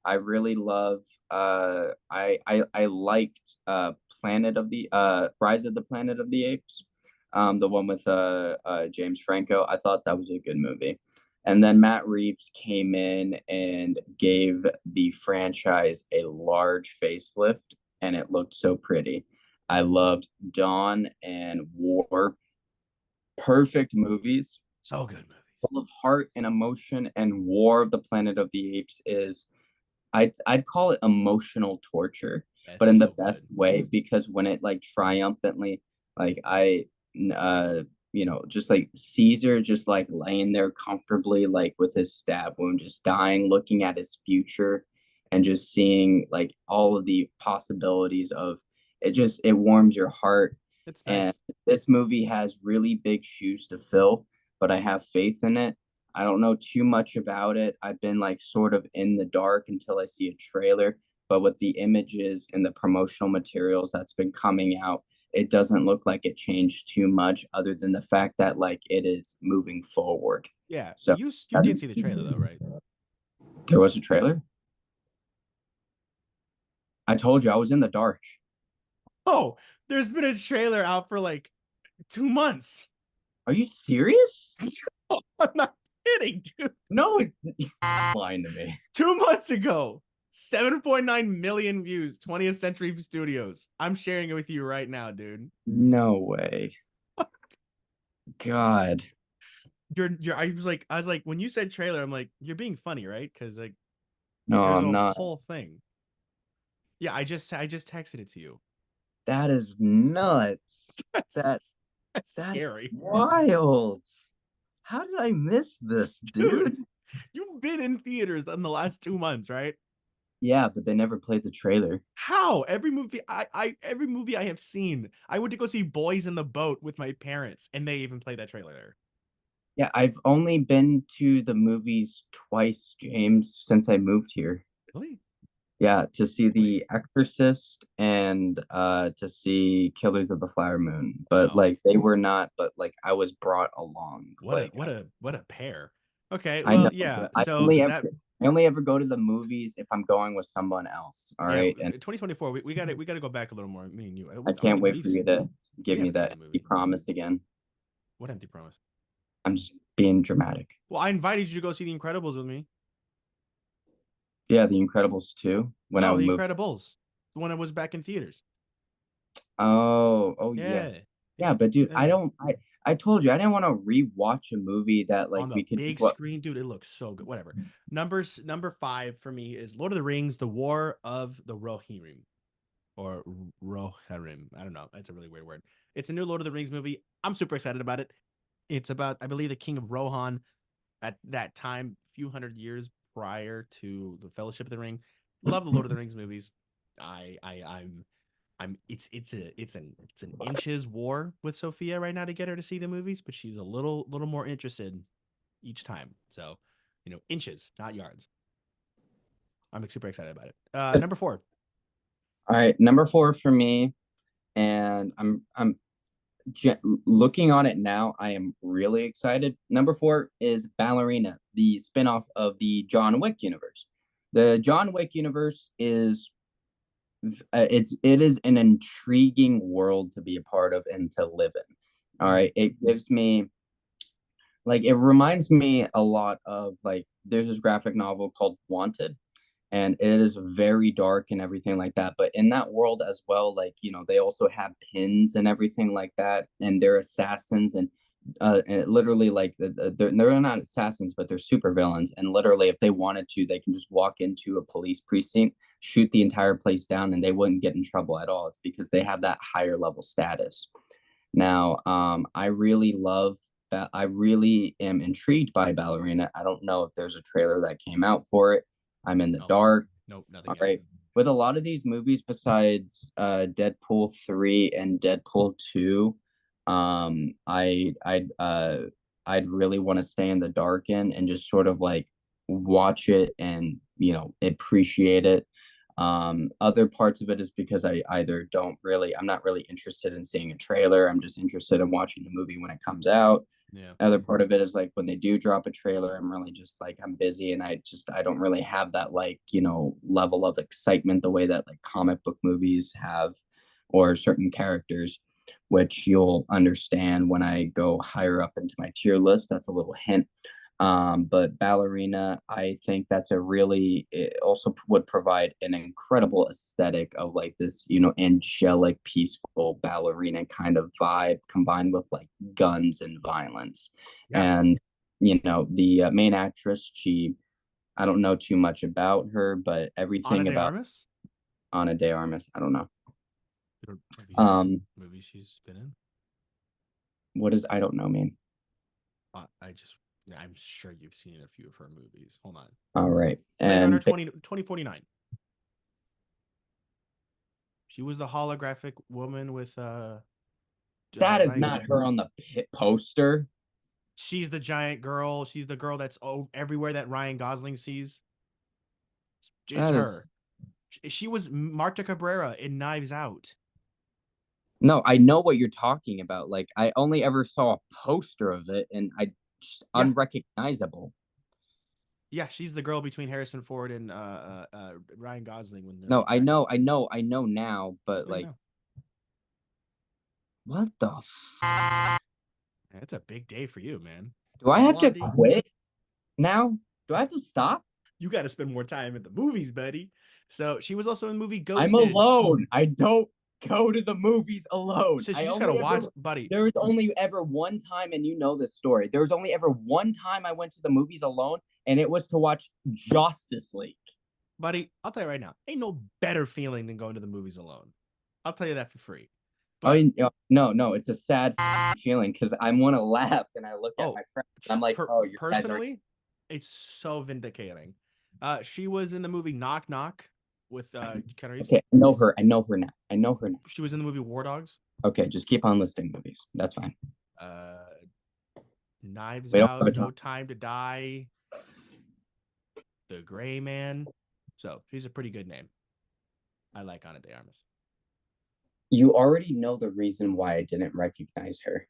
I really love I liked Planet of the Rise of the Planet of the Apes. The one with James Franco. I thought that was a good movie. And then Matt Reeves came in and gave the franchise a large facelift, and it looked so pretty. I loved Dawn and War. Perfect movies, So good movies. full of heart and emotion. And War of the Planet of the Apes is I'd call it emotional torture, but That's in the so best good. way, because when it like triumphantly, like uh just like Caesar just like laying there comfortably like with his stab wound just dying, looking at his future and just seeing like all of the possibilities of it, just it warms your heart. It's And nice. this movie has really big shoes to fill, but I have faith in it. I don't know too much about it. I've been like sort of in the dark until I see a trailer, but with the images and the promotional materials that's been coming out, it doesn't look like it changed too much other than the fact that like it is moving forward. Yeah, So you that, did see the trailer though, right? there was a trailer. I told you I was in the dark. Oh, there's been a trailer out for like 2 months. Are you serious? I'm not kidding, dude. No, you're lying to me. 2 months ago, 7.9 million views, 20th Century Studios. I'm sharing it with you right now, dude. No way. God. I was like, when you said trailer, I'm like, you're being funny, right? Because like, No, there's I'm a not. whole thing. Yeah, I just texted it to you. That is nuts. That That's that's that is scary, wild. How did I miss this, dude. dude? You've been in theaters in the last 2 months, right? Yeah, but they never played the trailer. How? Every movie I have seen, I went to go see Boys in the Boat with my parents, and they even played that trailer there. Yeah, I've only been to the movies twice, James, since I moved here. Really? Yeah, to see What? The Exorcist and to see Killers of the Flower Moon. But Wow. like they were not, but like I was brought along. What a Like what a what a pair. Okay, I know, well, yeah. but So that I only ever go to the movies if I'm going with someone else. All yeah, right. And 2024. We got to go back a little more. Me and you. I I don't can't think wait for you to we give me haven't seen that the empty movie. promise again. What empty promise? I'm just being dramatic. Well, I invited you to go see The Incredibles with me. Yeah, The Incredibles 2 when I No, The moved. Incredibles, the one that was back in theaters. Oh yeah. Yeah, Yeah, but dude, yeah. I told you I didn't want to rewatch a movie that like On the we could just big what. screen, dude, it looks so good. Whatever. Number five for me is Lord of the Rings: The War of the Rohirrim, or Rohirrim. I don't know. That's a really weird word. It's a new Lord of the Rings movie. I'm super excited about it. It's about, I believe, the King of Rohan at that time, a few hundred years prior to the Fellowship of the Ring. Love the Lord of the Rings movies. I'm it's an inches war with Sophia right now to get her to see the movies, but she's a little more interested each time. So, inches, not yards. I'm super excited about it. Number four. All right, number four for me, and I'm looking on it now. I am really excited. Number four is Ballerina, the spinoff of the John Wick universe. The John Wick universe is it is an intriguing world to be a part of and to live in. All Mhm. right, it gives me like it reminds me a lot of like there's this graphic novel called Wanted, and it is very dark and everything like that, but in that world as well, like they also have pins and everything like that, and they're assassins, and and literally like they're not assassins, but they're super villains. And literally, if they wanted to, they can just walk into a police precinct, shoot the entire place down, and they wouldn't get in trouble at all. It's because they have that higher level status. Now, I really love that. I really am intrigued by Ballerina. I don't know if there's a trailer that came out for it. I'm in the Nope. dark. Nope. Nothing All yet. right. With a lot of these movies, besides Deadpool 3 and Deadpool 2, I'd really want to stay in the dark and just sort of like watch it and appreciate it. Other parts of it is because I'm not really interested in seeing a trailer. I'm just interested in watching the movie when it comes out. Yeah. Other part of it is like when they do drop a trailer, I'm really just like I'm busy and I don't really have that like, level of excitement the way that like comic book movies have or certain characters, which you'll understand when I go higher up into my tier list. That's a little hint. But Ballerina, I think that's it also would provide an incredible aesthetic of like this, angelic, peaceful ballerina kind of vibe combined with like guns and violence. Yeah. And, the main actress, I don't know too much about her, but Ana everything de about Armas. Ana de Armas, I don't know. Have you seen Um, movies she's been in? what does I don't know mean? I just, yeah, I'm sure you've seen a few of her movies. Hold on. All right. Blade Runner And 2049. She was the holographic woman with that is Ryan. not her on the poster. She's the giant girl. She's the girl that's everywhere that Ryan Gosling sees. It's That is her. She was Marta Cabrera in Knives Out. No, I know what you're talking about. Like I only ever saw a poster of it and I just Yeah, unrecognizable. yeah, she's the girl between Harrison Ford and Ryan Gosling when they're No, like I back. know, I know, I know now, She's but big like now. what the Yeah, it's a big day for you, man. do I have to Blondie, quit now? Do I have to stop? you got to spend more time in the movies, buddy. So she was also in the movie I'm Ghosted. alone. I don't go to the movies alone. So you I just got to only watch, ever buddy. There was only ever one time, and you know this story. There was only ever one time I went to the movies alone, and it was to watch Justice League. Buddy, I'll tell you right now, ain't no better feeling than going to the movies alone. I'll tell you that for free. Oh But no, no, it's a sad feeling because I want to laugh and I look at oh, my friends and I'm like, oh, you guys are. personally, it's so vindicating. She was in the movie Knock Knock with Ken Reeves. Okay, I know her. I know her now. I know her now. She was in the movie War Dogs. Okay, just keep on listing movies. That's fine. Uh, Knives We don't have Out, a No time. Time to Die, The Gray Man. So she's a pretty good name. I like Ana de Armas. You already know the reason why I didn't recognize her.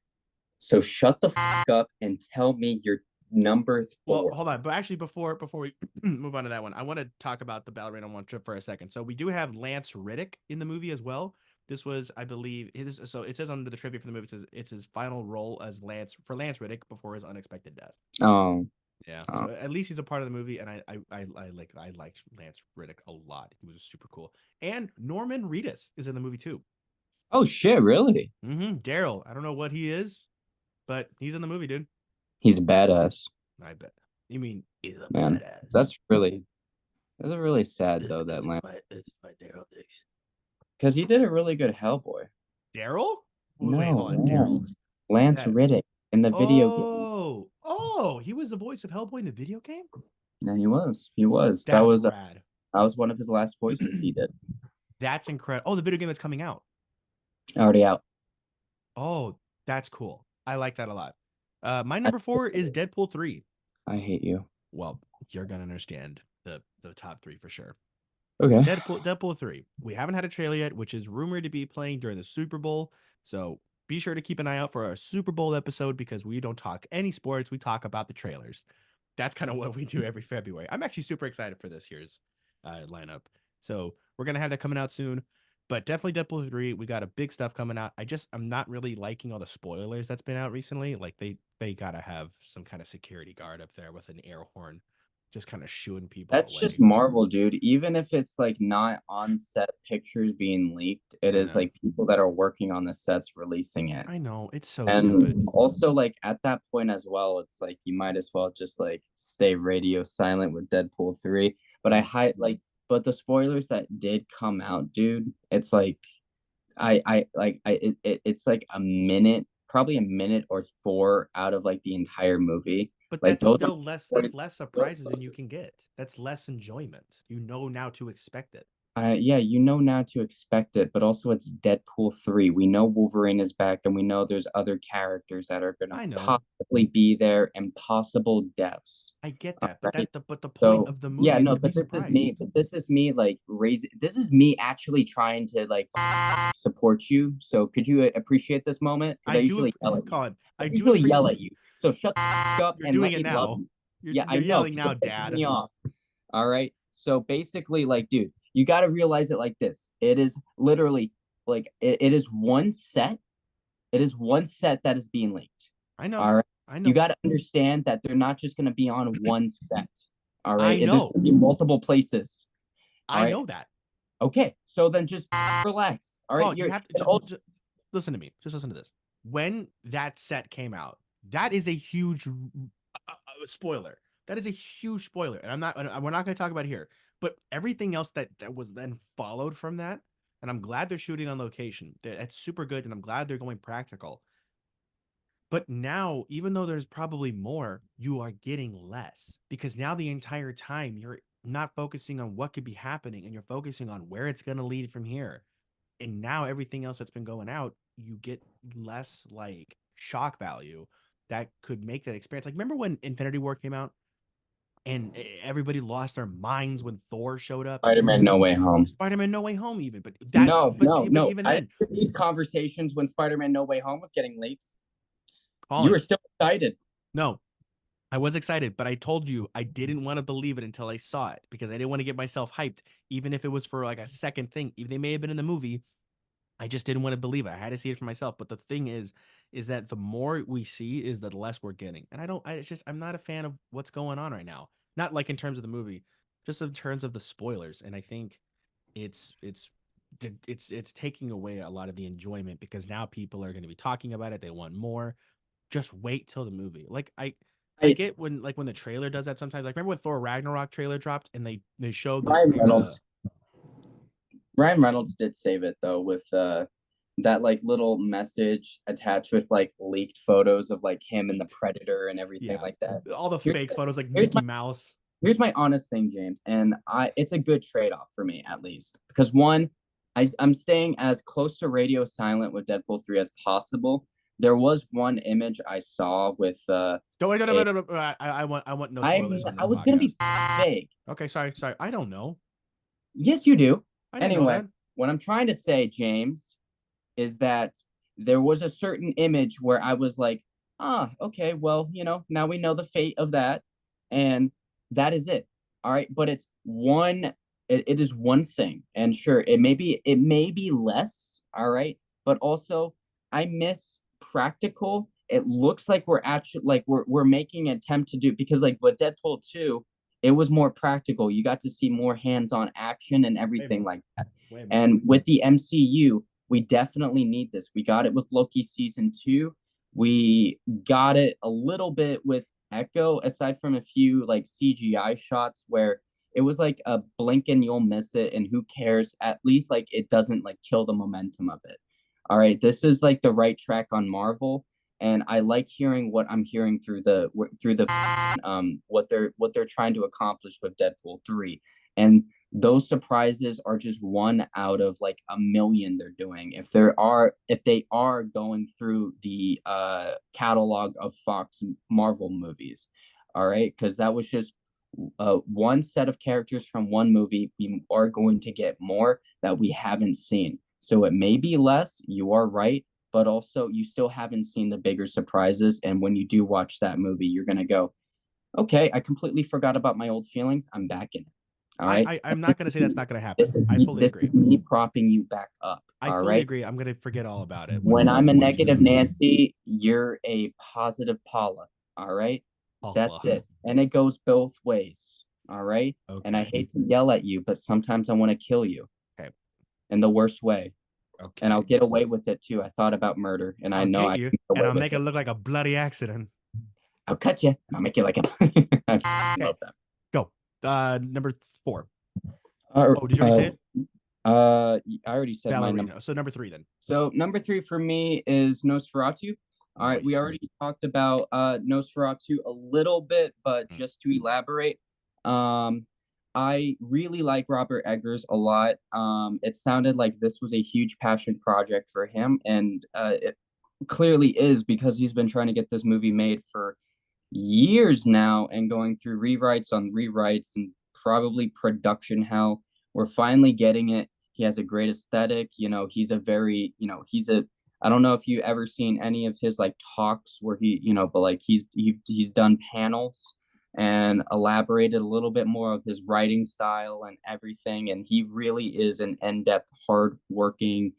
So shut the up and tell me your number Well, 4. hold on, but actually, before we move on to that one, I want to talk about the ballerina one for a second. So we do have Lance Riddick in the movie as well. This was, I believe, so it says under the trivia for the movie, it says it's his final role as Lance Riddick before his unexpected death. Oh, Yeah, oh, so at least he's a part of the movie, and I liked Lance Riddick a lot. He was super cool. And Norman Reedus is in the movie too. oh shit! Really? Daryl. I don't know what he is, but he's in the movie, dude. He's a badass, I bet. You mean he's a man. badass? That's really sad though that Lance This is my Daryl Dixon. because he did a really good Hellboy. Daryl? Wait, No, hold on. Daryl. Lance That. Riddick in the video game. Oh, he was the voice of Hellboy in the video game? Yeah, he was. He was. That's rad. That was one of his last voices he did. That's incredible. Oh, the video game that's coming out. Already out. Oh, that's cool. I like that a lot. My I, number 4 is Deadpool 3. I hate you. Well, you're gonna understand the top 3 for sure. Okay. Deadpool 3. We haven't had a trailer yet, which is rumored to be playing during the Super Bowl. So be sure to keep an eye out for our Super Bowl episode because we don't talk any sports. We talk about the trailers. That's kind of what we do every February. I'm actually super excited for this year's lineup. So we're going to have that coming out soon. But definitely Deadpool 3. We got a big stuff coming out. I'm not really liking all the spoilers that's been out recently. Like they got to have some kind of security guard up there with an air horn. just kind of shooing people That's just away. Marvel, dude. Even if it's like not on set pictures being leaked, it I is know. like people that are working on the sets releasing it. I know. It's so stupid. And also, like at that point as well, it's like you might as well just like stay radio silent with Deadpool 3. But I Yeah. hide like, but the spoilers that did come out, dude, it's like it's like a minute, probably a minute or four out of like the entire movie. But Like that's those are still less that's less surprises than you can get. That's less enjoyment. You know now to expect it. yeah, you know now to expect it, but also it's Deadpool 3. We know Wolverine is back, and we know there's other characters that are gonna I know. possibly be there and possible deaths. I get All that. But right. the point So of the yeah, movie is no, to be but this is me. surprised. But this is me like raising. This is me actually trying to like support you. So could you appreciate this moment? Because I I do usually yell at you. Colin, I I do usually appreciate yell at you. So shut the up you're and doing let it me love now. you. Yeah, I You're know, yelling because now, you're pissing Dad. me off. All right. So basically, like, dude, you got to realize it like this. It is literally like it is one set. It is one set that is being leaked. I know. All right. I You know. got to understand that they're not just going to be on one set. All I right. There's know. going to be multiple places. All I right. know that. Okay. So then just relax. All right. Colin, you have to And also, just listen to me. Just listen to this. When that set came out, that is a huge spoiler. That is a huge spoiler, and we're not going to talk about it here. But everything else that was then followed from that, and I'm glad they're shooting on location. That's super good, and I'm glad they're going practical. But now, even though there's probably more, you are getting less because now the entire time you're not focusing on what could be happening and you're focusing on where it's going to lead from here. And now everything else that's been going out, you get less like shock value that could make that experience. Like, remember when Infinity War came out and everybody lost their minds when Thor showed up? Spider-Man No Way Home. Spider-Man No Way Home, even, but that, No, but no, but no. even I then, had these conversations when Spider-Man No Way Home was getting leaked. You Colin, were still excited. no, I was excited, but I told you I didn't want to believe it until I saw it because I didn't want to get myself hyped, even if it was for like a second thing. Even they may have been in the movie, I just didn't want to believe it. I had to see it for myself. But the thing is that the more we see, is the less we're getting. And I don't. I it's just I'm not a fan of what's going on right now. Not like in terms of the movie, just in terms of the spoilers. And I think it's it's taking away a lot of the enjoyment because now people are going to be talking about it. They want more. Just wait till the movie. Like I I get when like when the trailer does that sometimes. Like remember when Thor Ragnarok trailer dropped and they showed Ryan the Reynolds. Ryan Reynolds did save it though with that like little message attached with like leaked photos of like him and the Predator and everything yeah like that. all the Here's fake photos like here's Mickey my Mouse. here's my honest thing, James, and I it's a good trade-off for me at least because one, I'm staying as close to radio silent with Deadpool 3 as possible. There was one image I saw with Don't wait, no, no, no, a no, no, I want no spoilers on I this was gonna podcast. be vague. Okay, sorry. I don't know. Yes, you do. I didn't know Anyway, that. what I'm trying to say, James, is that there was a certain image where I was like, ah, okay, well, now we know the fate of that, and that is it. All right, but it's one. It is one thing, and sure, it may be less. All right, but also I miss practical. It looks like we're actually like we're making an attempt to do because like with Deadpool 2, it was more practical. You got to see more hands-on action and Way everything more. like that. Way more. And with the MCU, we definitely need this. We got it with Loki season 2. We got it a little bit with Echo, aside from a few like CGI shots where it was like a blink and you'll miss it, and who cares? At least like it doesn't like kill the momentum of it. All right, this is like the right track on Marvel, and I like hearing what I'm hearing through the what they're trying to accomplish with Deadpool 3. And those surprises are just one out of like a million they're doing. If they are going through the catalog of Fox Marvel movies, all right, because that was just one set of characters from one movie. We are going to get more that we haven't seen, so it may be less. You are right, but also you still haven't seen the bigger surprises. And when you do watch that movie, you're gonna go, okay, I completely forgot about my old feelings. I'm back in it. All right. I'm not gonna say that's not gonna This happen. is I fully this agree. is me propping you back up. I All fully right. agree. I'm gonna forget all about it once When I I'm a watch the negative movie. Nancy, you're a positive Paula. All right. Allah. That's it. And it goes both ways. All right. And I Okay. hate to yell at you, but sometimes I want to kill you Okay. in the worst way. And I'll Okay. get away with it too. I thought about murder and I I'll know get I you, can get and away I'll with make it it. look like a bloody accident. I'll cut you and I'll make you like it. I Okay. love that. Go. Number 4. Uh, Oh, did you already uh, say it? I already said my number. Ballerina. So number 3 then. So number three for me is Nosferatu. All right, we Nice. already talked about Nosferatu a little bit, but Mm. just to elaborate, um, I really like Robert Eggers a lot. It sounded like this was a huge passion project for him, and it clearly is because he's been trying to get this movie made for years now and going through rewrites on rewrites and probably production hell. We're finally getting it. He has a great aesthetic. He's a very, he's a I don't know if you ever seen any of his like talks where but like he's done panels and elaborated a little bit more of his writing style and everything. And he really is an in-depth, hard-working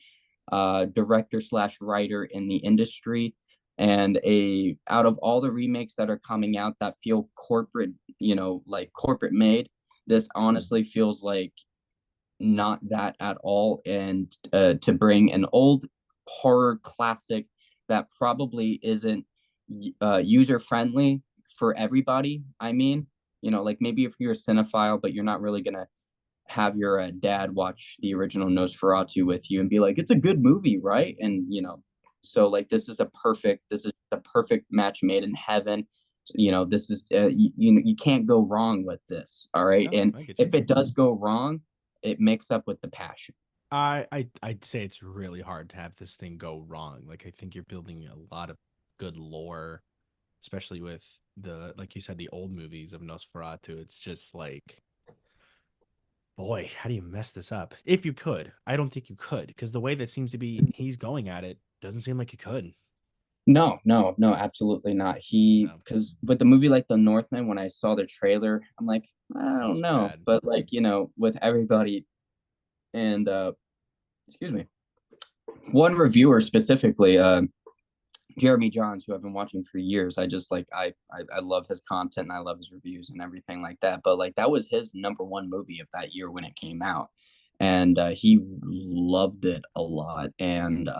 director slash writer in the industry, and a out of all the remakes that are coming out that feel corporate, like corporate made, this honestly feels like not that at all. And to bring an old horror classic that probably isn't user friendly for everybody. I mean, like maybe if you're a cinephile but you're not really gonna have your dad watch the original Nosferatu with you and be like, "It's a good movie, right?" And so like this is a perfect match made in heaven. This is you can't go wrong with this. All right, No, and I get you. if it does go wrong, it makes up with the passion. I'd say it's really hard to have this thing go wrong. Like I think you're building a lot of good lore, especially with the like you said, the old movies of Nosferatu. It's just like, boy, how do you mess this up? If you could. I don't think you could, because the way that seems to be he's going at it doesn't seem like you could. No, no, no, absolutely not. He So because with the movie like The Northman, when I saw the trailer, I'm like, I that don't was know, bad. but like with everybody and excuse me, one reviewer specifically, Jeremy Johns, who I've been watching for years. I just like I love his content and I love his reviews and everything like that. But like that was his number one movie of that year when it came out, and he loved it a lot. And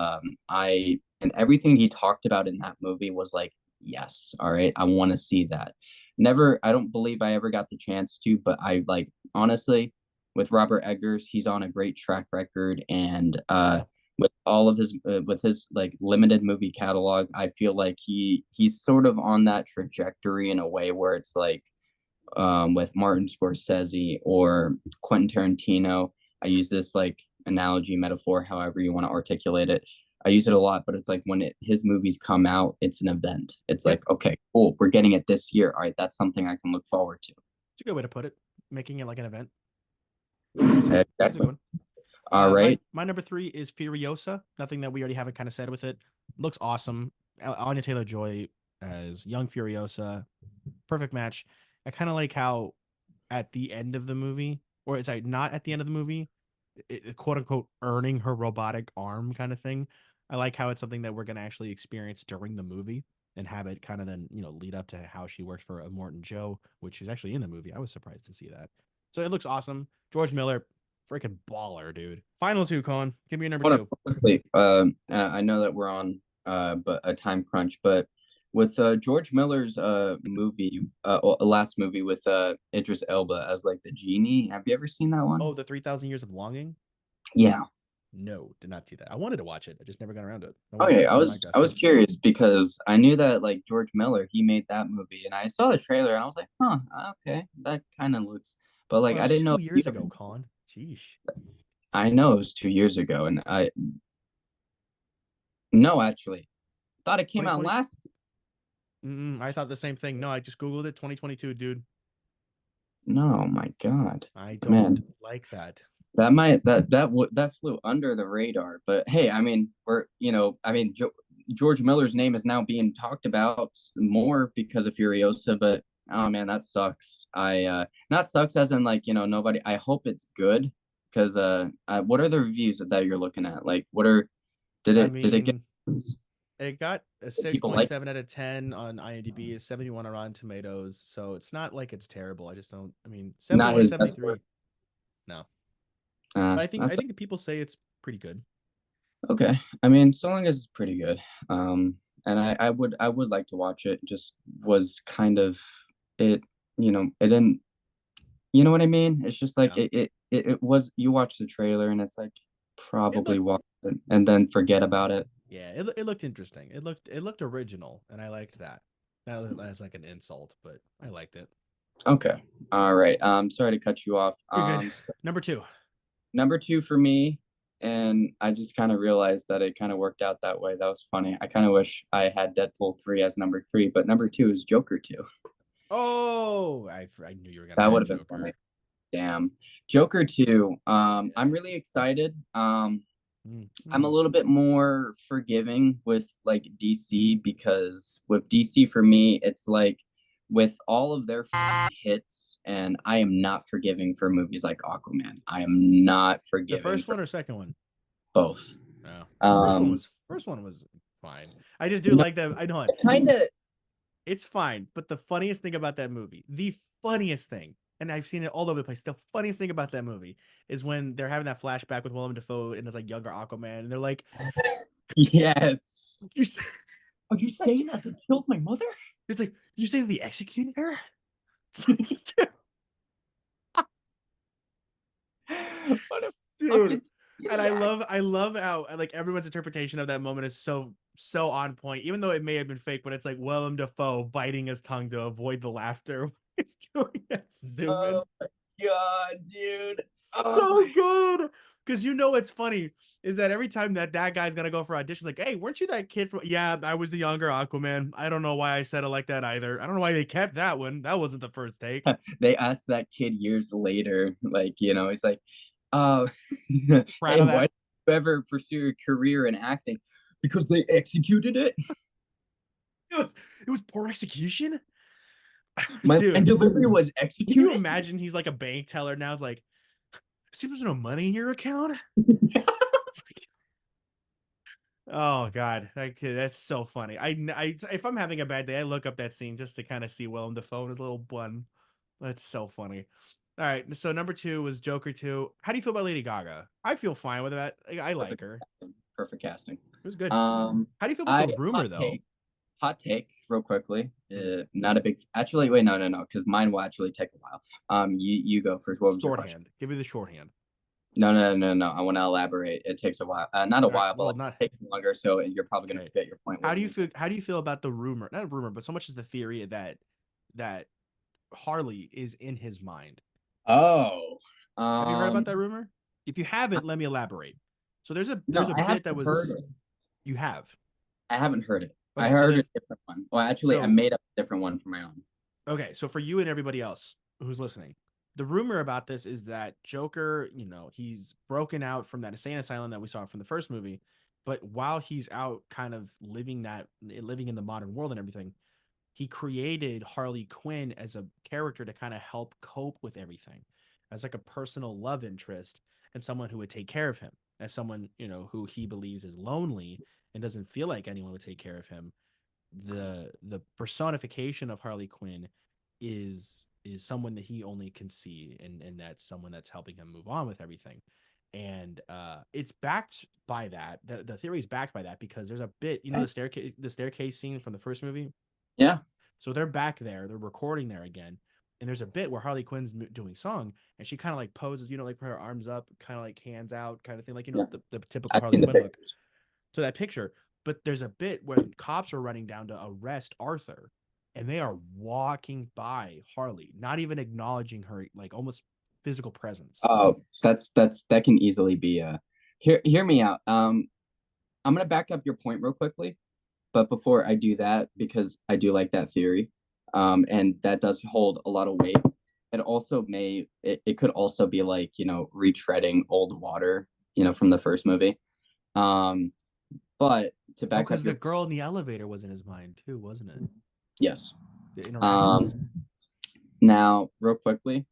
everything he talked about in that movie was like, yes, all right, I want to see that. Never, I don't believe I ever got the chance to, but I like honestly, with Robert Eggers, he's on a great track record, and Yeah. with all of his with his like limited movie catalog, I feel like he's sort of on that trajectory in a way where it's like with Martin Scorsese or Quentin Tarantino. I use this like analogy, metaphor, however you want to articulate it. I use it a lot, but it's like when his movies come out, it's an event. It's Yep. like, okay, cool, we're getting it this year. All right, that's something I can look forward to. It's a good way to put it. Making it like an event. That's awesome. That's a good Exactly. one. All My right. my number 3 is Furiosa. Nothing that we already haven't kind of said with it. Looks awesome. Anya Taylor Joy as young Furiosa. Perfect match. I kind of like how at the end of the movie, or it's like not at the end of the movie, quote unquote earning her robotic arm kind of thing. I like how it's something that we're gonna actually experience during the movie and have it kind of then lead up to how she works for Morton Joe, which is actually in the movie. I was surprised to see that. So it looks awesome. George Miller, freaking baller, dude. Final two, Colin. Give me your number Hold on two. quickly. I know that we're on but a time crunch, but with George Miller's last movie with Idris Elba as like the genie. Have you ever seen that one? Oh, the 3,000 Years of Longing. Yeah. No, did not see that. I wanted to watch it. I just never got around to it. No one, Okay, I friend of was mine I asked was to. curious because I knew that like George Miller, he made that movie, and I saw the trailer and I was like, huh, okay, that kind of looks. But like Well, it I was didn't know two if you years ever. ago, Colin. Sheesh. I know it was 2 years ago, and I no actually thought it came out 2020. last. I thought the same thing. No, I just Googled it. 2022, dude. No, my God, I man. don't like that. That flew under the radar. But hey, I mean, George Miller's name is now being talked about more because of Furiosa. But oh man, that sucks. I not sucks as in like nobody. I hope it's good because what are the reviews that you're looking at? Like, what are I did it get? mean, It got a People like 6.7 out of 10 on IMDb, is 71 on Rotten Tomatoes. So it's not like it's terrible. I just don't, I mean, not 71, his best work. 73. No. But I That's think the people say it's pretty good. okay. I mean, so long as it's pretty good. And I would like to watch it. Just was kind of it, it didn't, you know what I mean? It's just like Yeah. it was, you watch the trailer and it's like It probably looked watch it and then forget about it. Yeah, it looked interesting. It looked original, and I liked that. That's like an insult, but I liked it. Okay. All right. Sorry to cut you off. You're good. Number two. Number two for me, and I just kind of realized that it kind of worked out that way. That was funny. I kind of wish I had Deadpool 3 as number three, but number two is Joker 2. Oh, I knew you were gonna That would add have been funny. Joker. Damn. Joker 2. I'm Yeah. really excited. I'm a Mm-hmm. little bit more forgiving with like DC because with DC for me, it's like with all of their hits, and I am not forgiving for movies like Aquaman. I am not The forgiving first for one or second one? both. Oh, Um, first one was fine. I just do no, like that. I know it. kind of. It's fine, but the funniest thing about that movie, the funniest thing, and I've seen it all over the place. The funniest thing about that movie is when they're having that flashback with Willem Dafoe and it's like younger Aquaman, and they're like, Yes. "You Are you saying that they killed my mother? It's like, you say they executed her? What a Dude. fucking And maniac. I love how like everyone's interpretation of that moment is so on point, even though it may have been fake, but it's like Willem Dafoe biting his tongue to avoid the laughter. It's doing that zoom in. Oh my god, dude. Oh So my. good. Because you know what's funny is that every time that guy's gonna go for auditions, like, hey, weren't you that kid from? Yeah, I was the younger Aquaman. I don't know why I said it like that either. I don't know why they kept that one. That wasn't the first take. They asked that kid years later, like, he's like, uh, Proud hey, of why that. did you ever pursue a career in acting? Because they executed it. It was it was poor execution, My line dude. delivery was Can you executed. imagine he's like a bank teller now? It's like, see, there's no money in your account. Oh God, that's so funny. If I'm having a bad day, I look up that scene just to kind of see Willem Dafoe in his little bun. That's so funny. All right, so number two was Joker 2. How do you feel about Lady Gaga? I feel fine with that. I like Perfect her. casting. Perfect casting. It was good. Um, How do you feel about I the rumor though? hot take, real quickly. Mm. Not a big. Actually, wait, no, because mine will actually take a while. You go first. What was your question? Shorthand. Give me the shorthand. No. I want to elaborate. It takes a while. Not a All right. while, but Well, like not it takes longer. So you're probably gonna okay. forget your point. What How were do you you saying? feel? How do you feel about the rumor? Not a rumor, but so much as the theory that Harley is in his mind. Oh, Have you heard about um, that rumor? If you haven't, let me elaborate. So there's no, a I bit haven't that heard was it. you have. I haven't heard it. I Okay, so heard a then different one. Well, actually, I so made up a different one for my own. okay, so for you and everybody else who's listening, the rumor about this is that Joker, he's broken out from that insane asylum that we saw from the first movie, but while he's out kind of living in the modern world and everything, he created Harley Quinn as a character to kind of help cope with everything, as like a personal love interest and someone who would take care of him, as someone, who he believes is lonely and doesn't feel like anyone would take care of him. The personification of Harley Quinn is someone that he only can see, and that's someone that's helping him move on with everything. And it's backed by that. The theory is backed by that because there's a bit, Okay. the staircase scene from the first movie. Yeah. So they're back there, they're recording there again. And there's a bit where Harley Quinn's doing song and she kind of like poses, like put her arms up, kind of like hands out, kind of thing, like, Yeah. the typical I've Harley seen the Quinn look. pictures. So that picture, but there's a bit when cops are running down to arrest Arthur and they are walking by Harley, not even acknowledging her, like almost physical presence. Oh, that can easily be hear me out. I'm gonna back up your point real quickly, but before I do that, because I do like that theory, and that does hold a lot of weight. It could also be like, retreading old water, from the first movie. Um, but to Oh, back up because the your girl in the elevator was in his mind too, wasn't it? yes. The interactions. Um, Now, real quickly,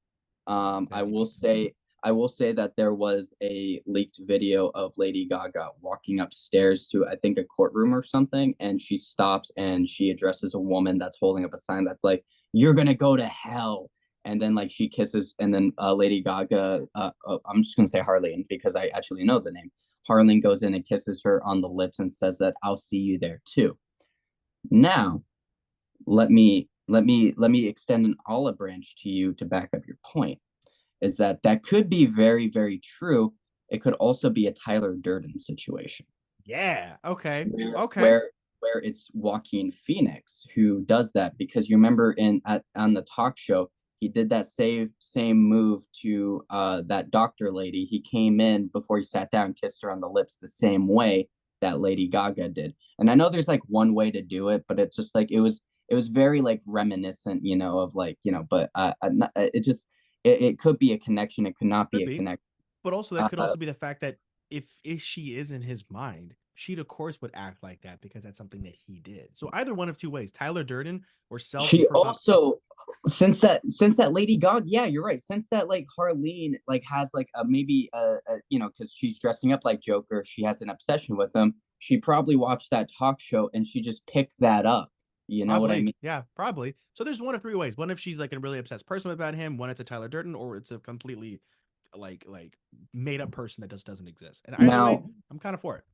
I Desi will beats. say I will say that there was a leaked video of Lady Gaga walking upstairs to, I think, a courtroom or something, and she stops and she addresses a woman that's holding up a sign that's like, "You're gonna go to hell." And then like she kisses, and then Lady Gaga, I'm just gonna say Harleen because I actually know the name. Harleen goes in and kisses her on the lips and says that I'll see you there too. Now, let me extend an olive branch to you to back up your point. Is that that could be very, very true. It could also be a Tyler Durden situation Yeah. Okay. where Okay. where where it's Joaquin Phoenix who does that, because you remember on the talk show he did that same move to that doctor lady. He came in before he sat down, kissed her on the lips the same way that Lady Gaga did. And I know there's like one way to do it, but it's just like it was very like reminiscent, of like, but it just it could be a connection. It could not be Could a be. connection. But also that could Uh, also be the fact that if she is in his mind, she'd of course would act like that because that's something that he did. So either one of two ways, Tyler Durden or self she person. also, since that Lady Gaga, yeah, you're right. Since that like Harleen like has like a maybe because she's dressing up like Joker, she has an obsession with him. She probably watched that talk show and she just picked that up. You know what I Probably. mean? Yeah, probably. So there's one of three ways. One if she's like a really obsessed person about him, one it's a Tyler Durden, or it's a completely like made up person that just doesn't exist. And either way, Now, I'm kind of for it.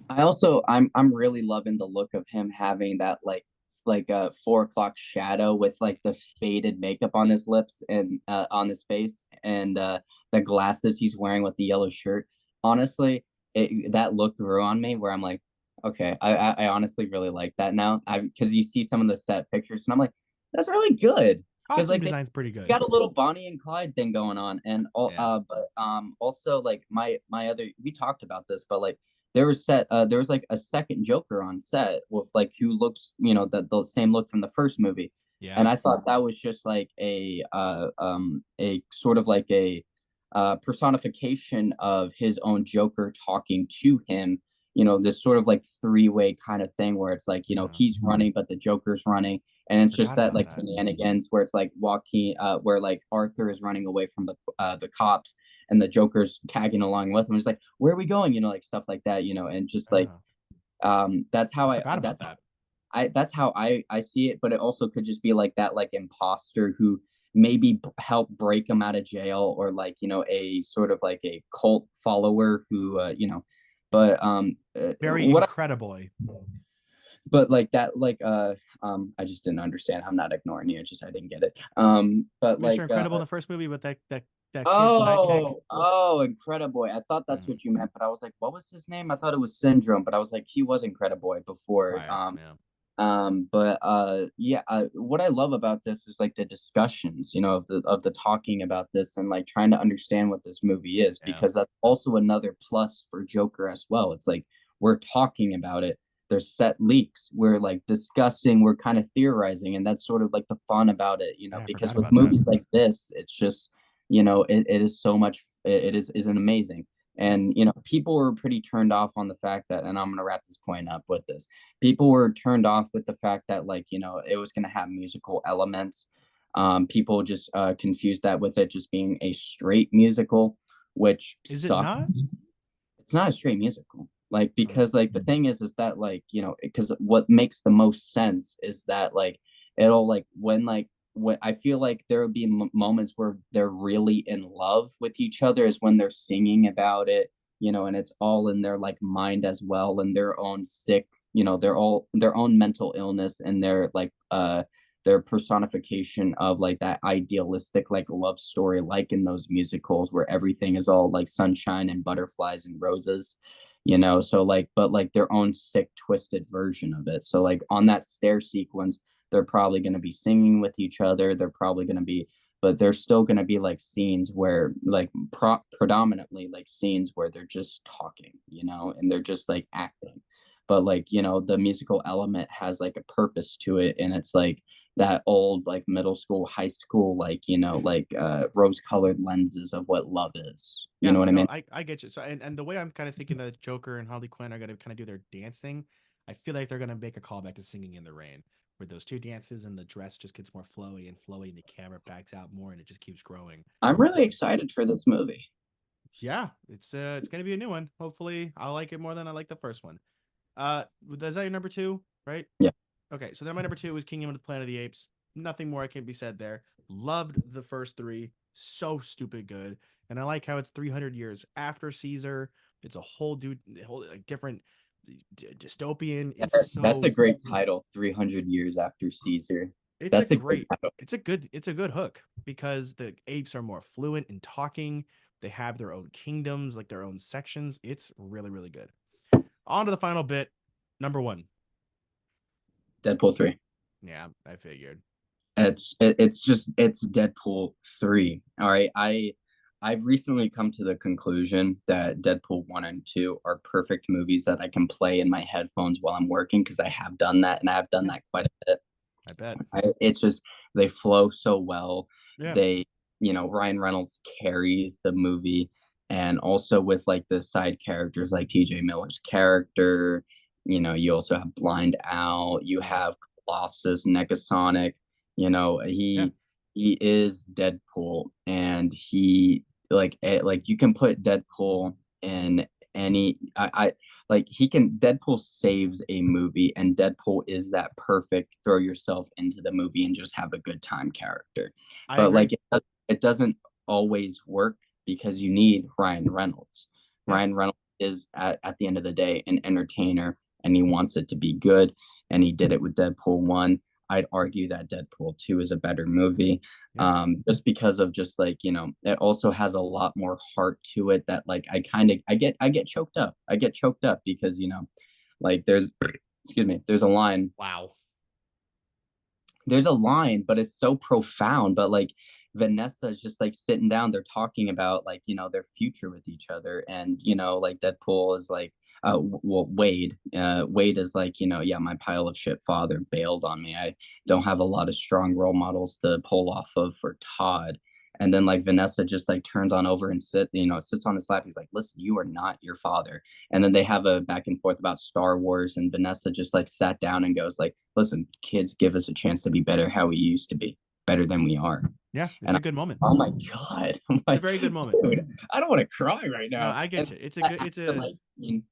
I'm really loving the look of him having that like a 4 o'clock shadow with like the faded makeup on his lips and on his face, and the glasses he's wearing with the yellow shirt. Honestly, that look grew on me where I'm like, okay, I honestly really like that now. I Because you see some of the set pictures and I'm like, that's really good. Because Costume like design's pretty they good. got a little Bonnie and Clyde thing going on, and all Yeah. but also like my other, we talked about this, but like there was like a second Joker on set with like who looks, the same look from the first movie. And Yeah. I thought that was just like a sort of like a personification of his own Joker talking to him, this sort of like three-way kind of thing where it's like, Yeah. he's running but the Joker's running. And I it's just forgot that about like that. shenanigans where it's like where like Arthur is running away from the cops and the Joker's tagging along with him. It's like, where are we going? Like stuff like that, and just like Oh, that's how I forgot about that. that's how I see it. But it also could just be like that like imposter who maybe help break him out of jail, or like a sort of like a cult follower who but Very what incredible. but like that I just didn't understand. I'm not ignoring you, it's just I didn't get it. But Mr. like Incredible in the first movie with that kid sidekick. oh, Incredible. I thought that's Mhm. what you meant, but I was like, what was his name? I thought it was Syndrome, but I was like, he was Incredible before. Right. Yeah. But yeah, what I love about this is like the discussions, of the talking about this and like trying to understand what this movie is, Yeah. because that's also another plus for Joker as well. It's like we're talking about it. There's set leaks. We're like discussing. We're kind of theorizing, and that's sort of like the fun about it, Yeah, I because forgot with about that. movies like this, it's just it is so much. It is an amazing. And people were pretty turned off on the fact that, and I'm gonna wrap this point up with this, people were turned off with the fact that like it was going to have musical elements. People just confused that with it just being a straight musical, which Is it sucks. not? It's not a straight musical, like, Oh, because like the thing is that like because what makes the most sense is that like it'll when I feel like there will be moments where they're really in love with each other is when they're singing about it, and it's all in their like mind as well, and their own sick, their own mental illness, and their personification of like that idealistic like love story, like in those musicals where everything is all like sunshine and butterflies and roses, so like, but like their own sick twisted version of it. So like on that stair sequence, they're probably going to be singing with each other, they're probably going to be, but there's still going to be like scenes where like predominantly like scenes where they're just talking, and they're just like acting. But like the musical element has like a purpose to it, and it's like that old like middle school, high school, like rose colored lenses of what love is, you yeah. know what I No, mean? I get you. So and the way I'm kind of thinking that Joker and Harley Quinn are gonna kind of do their dance thing, I feel like they're gonna make a callback to Singing in the Rain, where those two dances and the dress just gets more flowy and flowy, and the camera backs out more, and it just keeps growing. I'm really excited for this movie. Yeah, it's gonna be a new one. Hopefully, I'll like it more than I like the first one. Is that your number two, right? Yeah. Okay, so then my number two was Kingdom of the Planet of the Apes. Nothing more can be said there. Loved the first three. So stupid good. And I like how it's 300 years after Caesar. It's a whole like, different dystopian. That's a great title, 300 years after Caesar. It's a That's a good great, title. it's a good hook because the apes are more fluent in talking. They have their own kingdoms, like their own sections. It's really, really good. On to the final bit. Number one. Deadpool 3. Yeah, I figured. It's Deadpool 3. All right. I've recently come to the conclusion that Deadpool 1 and 2 are perfect movies that I can play in my headphones while I'm working because I have done that and I have done Yeah, that quite a bit. I bet. It's just they flow so well. Yeah, They, Ryan Reynolds carries the movie, and also with like the side characters like T.J. Miller's character. You also have Blind Owl. You yeah, have Colossus, Negasonic. yeah. He is Deadpool, and like you can put Deadpool in any I like he can Deadpool saves a movie, and Deadpool is that perfect throw yourself into the movie and just have a good time character. I But agree. like it doesn't always work because you need Ryan Reynolds. Yeah, Ryan Reynolds is at the end of the day an entertainer, and he wants it to be good, and he did it with Deadpool 1. I'd argue that Deadpool 2 is a better movie, yeah. just because of just like it also has a lot more heart to it that like I get choked up. I get choked up because like there's excuse me, Wow. there's a line, but it's so profound. But like Vanessa is just like sitting down, they're talking about like their future with each other, and like Deadpool is like, Wade is like, yeah, my pile of shit father bailed on me. I don't have a lot of strong role models to pull off of for Todd. And then like Vanessa just like turns on over and sits on his lap. He's like, listen, you are not your father. And then they have a back and forth about Star Wars, and Vanessa just like sat down and goes like, listen, kids, give us a chance to be better how we used to be, better than we are. Yeah, it's And a good moment. oh my god, I'm It's a like, very good moment. dude, I don't want to cry right No, now. I And get you. It's a that good. It's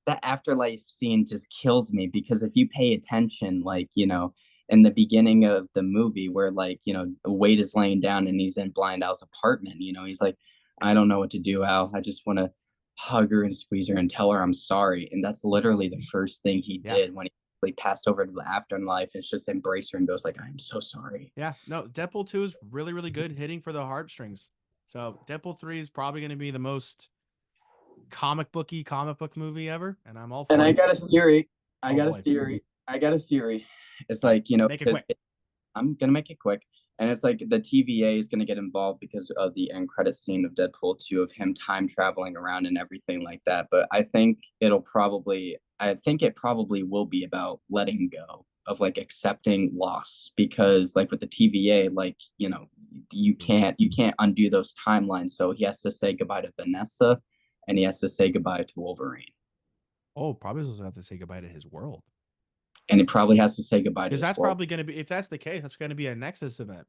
a afterlife scene just kills me because if you pay attention, like in the beginning of the movie where like Wade is laying down and he's in Blind Al's apartment, he's like, I don't know what to do, Al. I just want to hug her and squeeze her and tell her I'm sorry. And that's literally the first thing he yeah, did when he like passed over to the afterlife. Is just embrace her and goes like, I'm so sorry. yeah. No, Deadpool 2 is really, really good, hitting for the heartstrings. So Deadpool 3 is probably going to be the most comic book movie ever, and I'm all And for I it. got a theory. I Oh got a boy. theory. I got a theory. It's Okay, like, make it because quick. I'm gonna make it quick. And it's like the TVA is gonna get involved because of the end credit scene of Deadpool 2 of him time traveling around and everything like that. But I think it probably will be about letting go of like accepting loss because like with the TVA, like, you can't undo those timelines. So he has to say goodbye to Vanessa and he has to say goodbye to Wolverine. Oh, probably also have to say goodbye to his world. And he probably has to say goodbye to Because his that's world. probably going to be, if that's the case, that's going to be a Nexus event.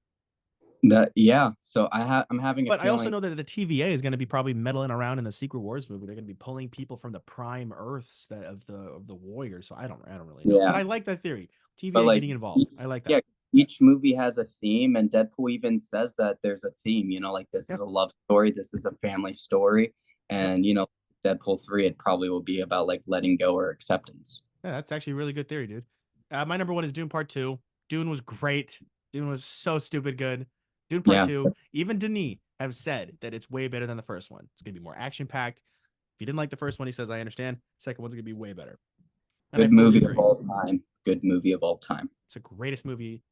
That yeah. So I'm having a But I also feeling. know that the TVA is going to be probably meddling around in the Secret Wars movie. They're going to be pulling people from the prime Earths that of the Warriors. So I don't really know. But Yeah, I like that theory. but TVA like getting involved. each, I like that. yeah, each movie has a theme, and Deadpool even says that there's a theme. Like this Yeah. is a love story, this is a family story, Yep. and Deadpool 3, it probably will be about like letting go or acceptance. Yeah, that's actually a really good theory, dude. My number one is Dune Part Two. Dune was great. Dune was so stupid good. Dune Part Yeah, Two. Even Denis have said that it's way better than the first one. It's gonna be more action packed. If you didn't like the first one, he says I understand. Second one's gonna be way better, and I good fully movie of agree. all time. Good movie of all time. It's the greatest movie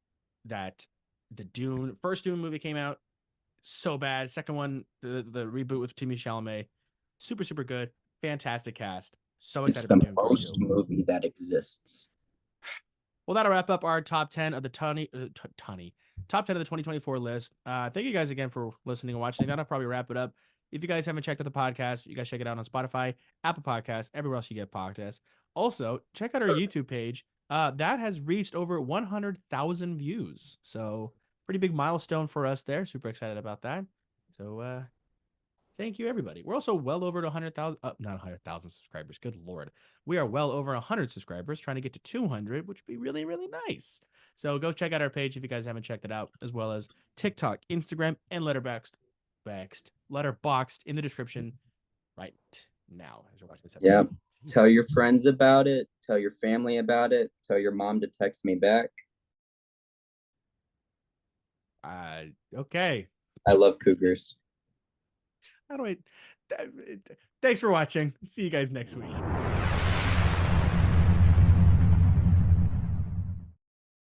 that the Dune first Dune movie came out. So bad. Second one, the reboot with Timmy Chalamet, super good. Fantastic cast. So It's excited for the Dune Part most Two. movie that exists. Well, that'll wrap up our top 10 of the top 10 of the 2024 list. Thank you guys again for listening and watching. That'll probably wrap it up. If you guys haven't checked out the podcast, you guys check it out on Spotify, Apple Podcasts, everywhere else you get podcasts. Also, check out our YouTube page. That has reached over 100,000 views. So pretty big milestone for us there. Super excited about that. So thank you, everybody. We're also well over to 100,000, not 100,000 subscribers. Good Lord. We are well over 100 subscribers, trying to get to 200, which would be really, really nice. So go check out our page if you guys haven't checked it out, as well as TikTok, Instagram, and Letterboxd in the description right now as you're watching this Yeah. episode. Tell your friends about it. Tell your family about it. Tell your mom to text me back. Okay. I love cougars. How do I? Thanks for watching. See you guys next week.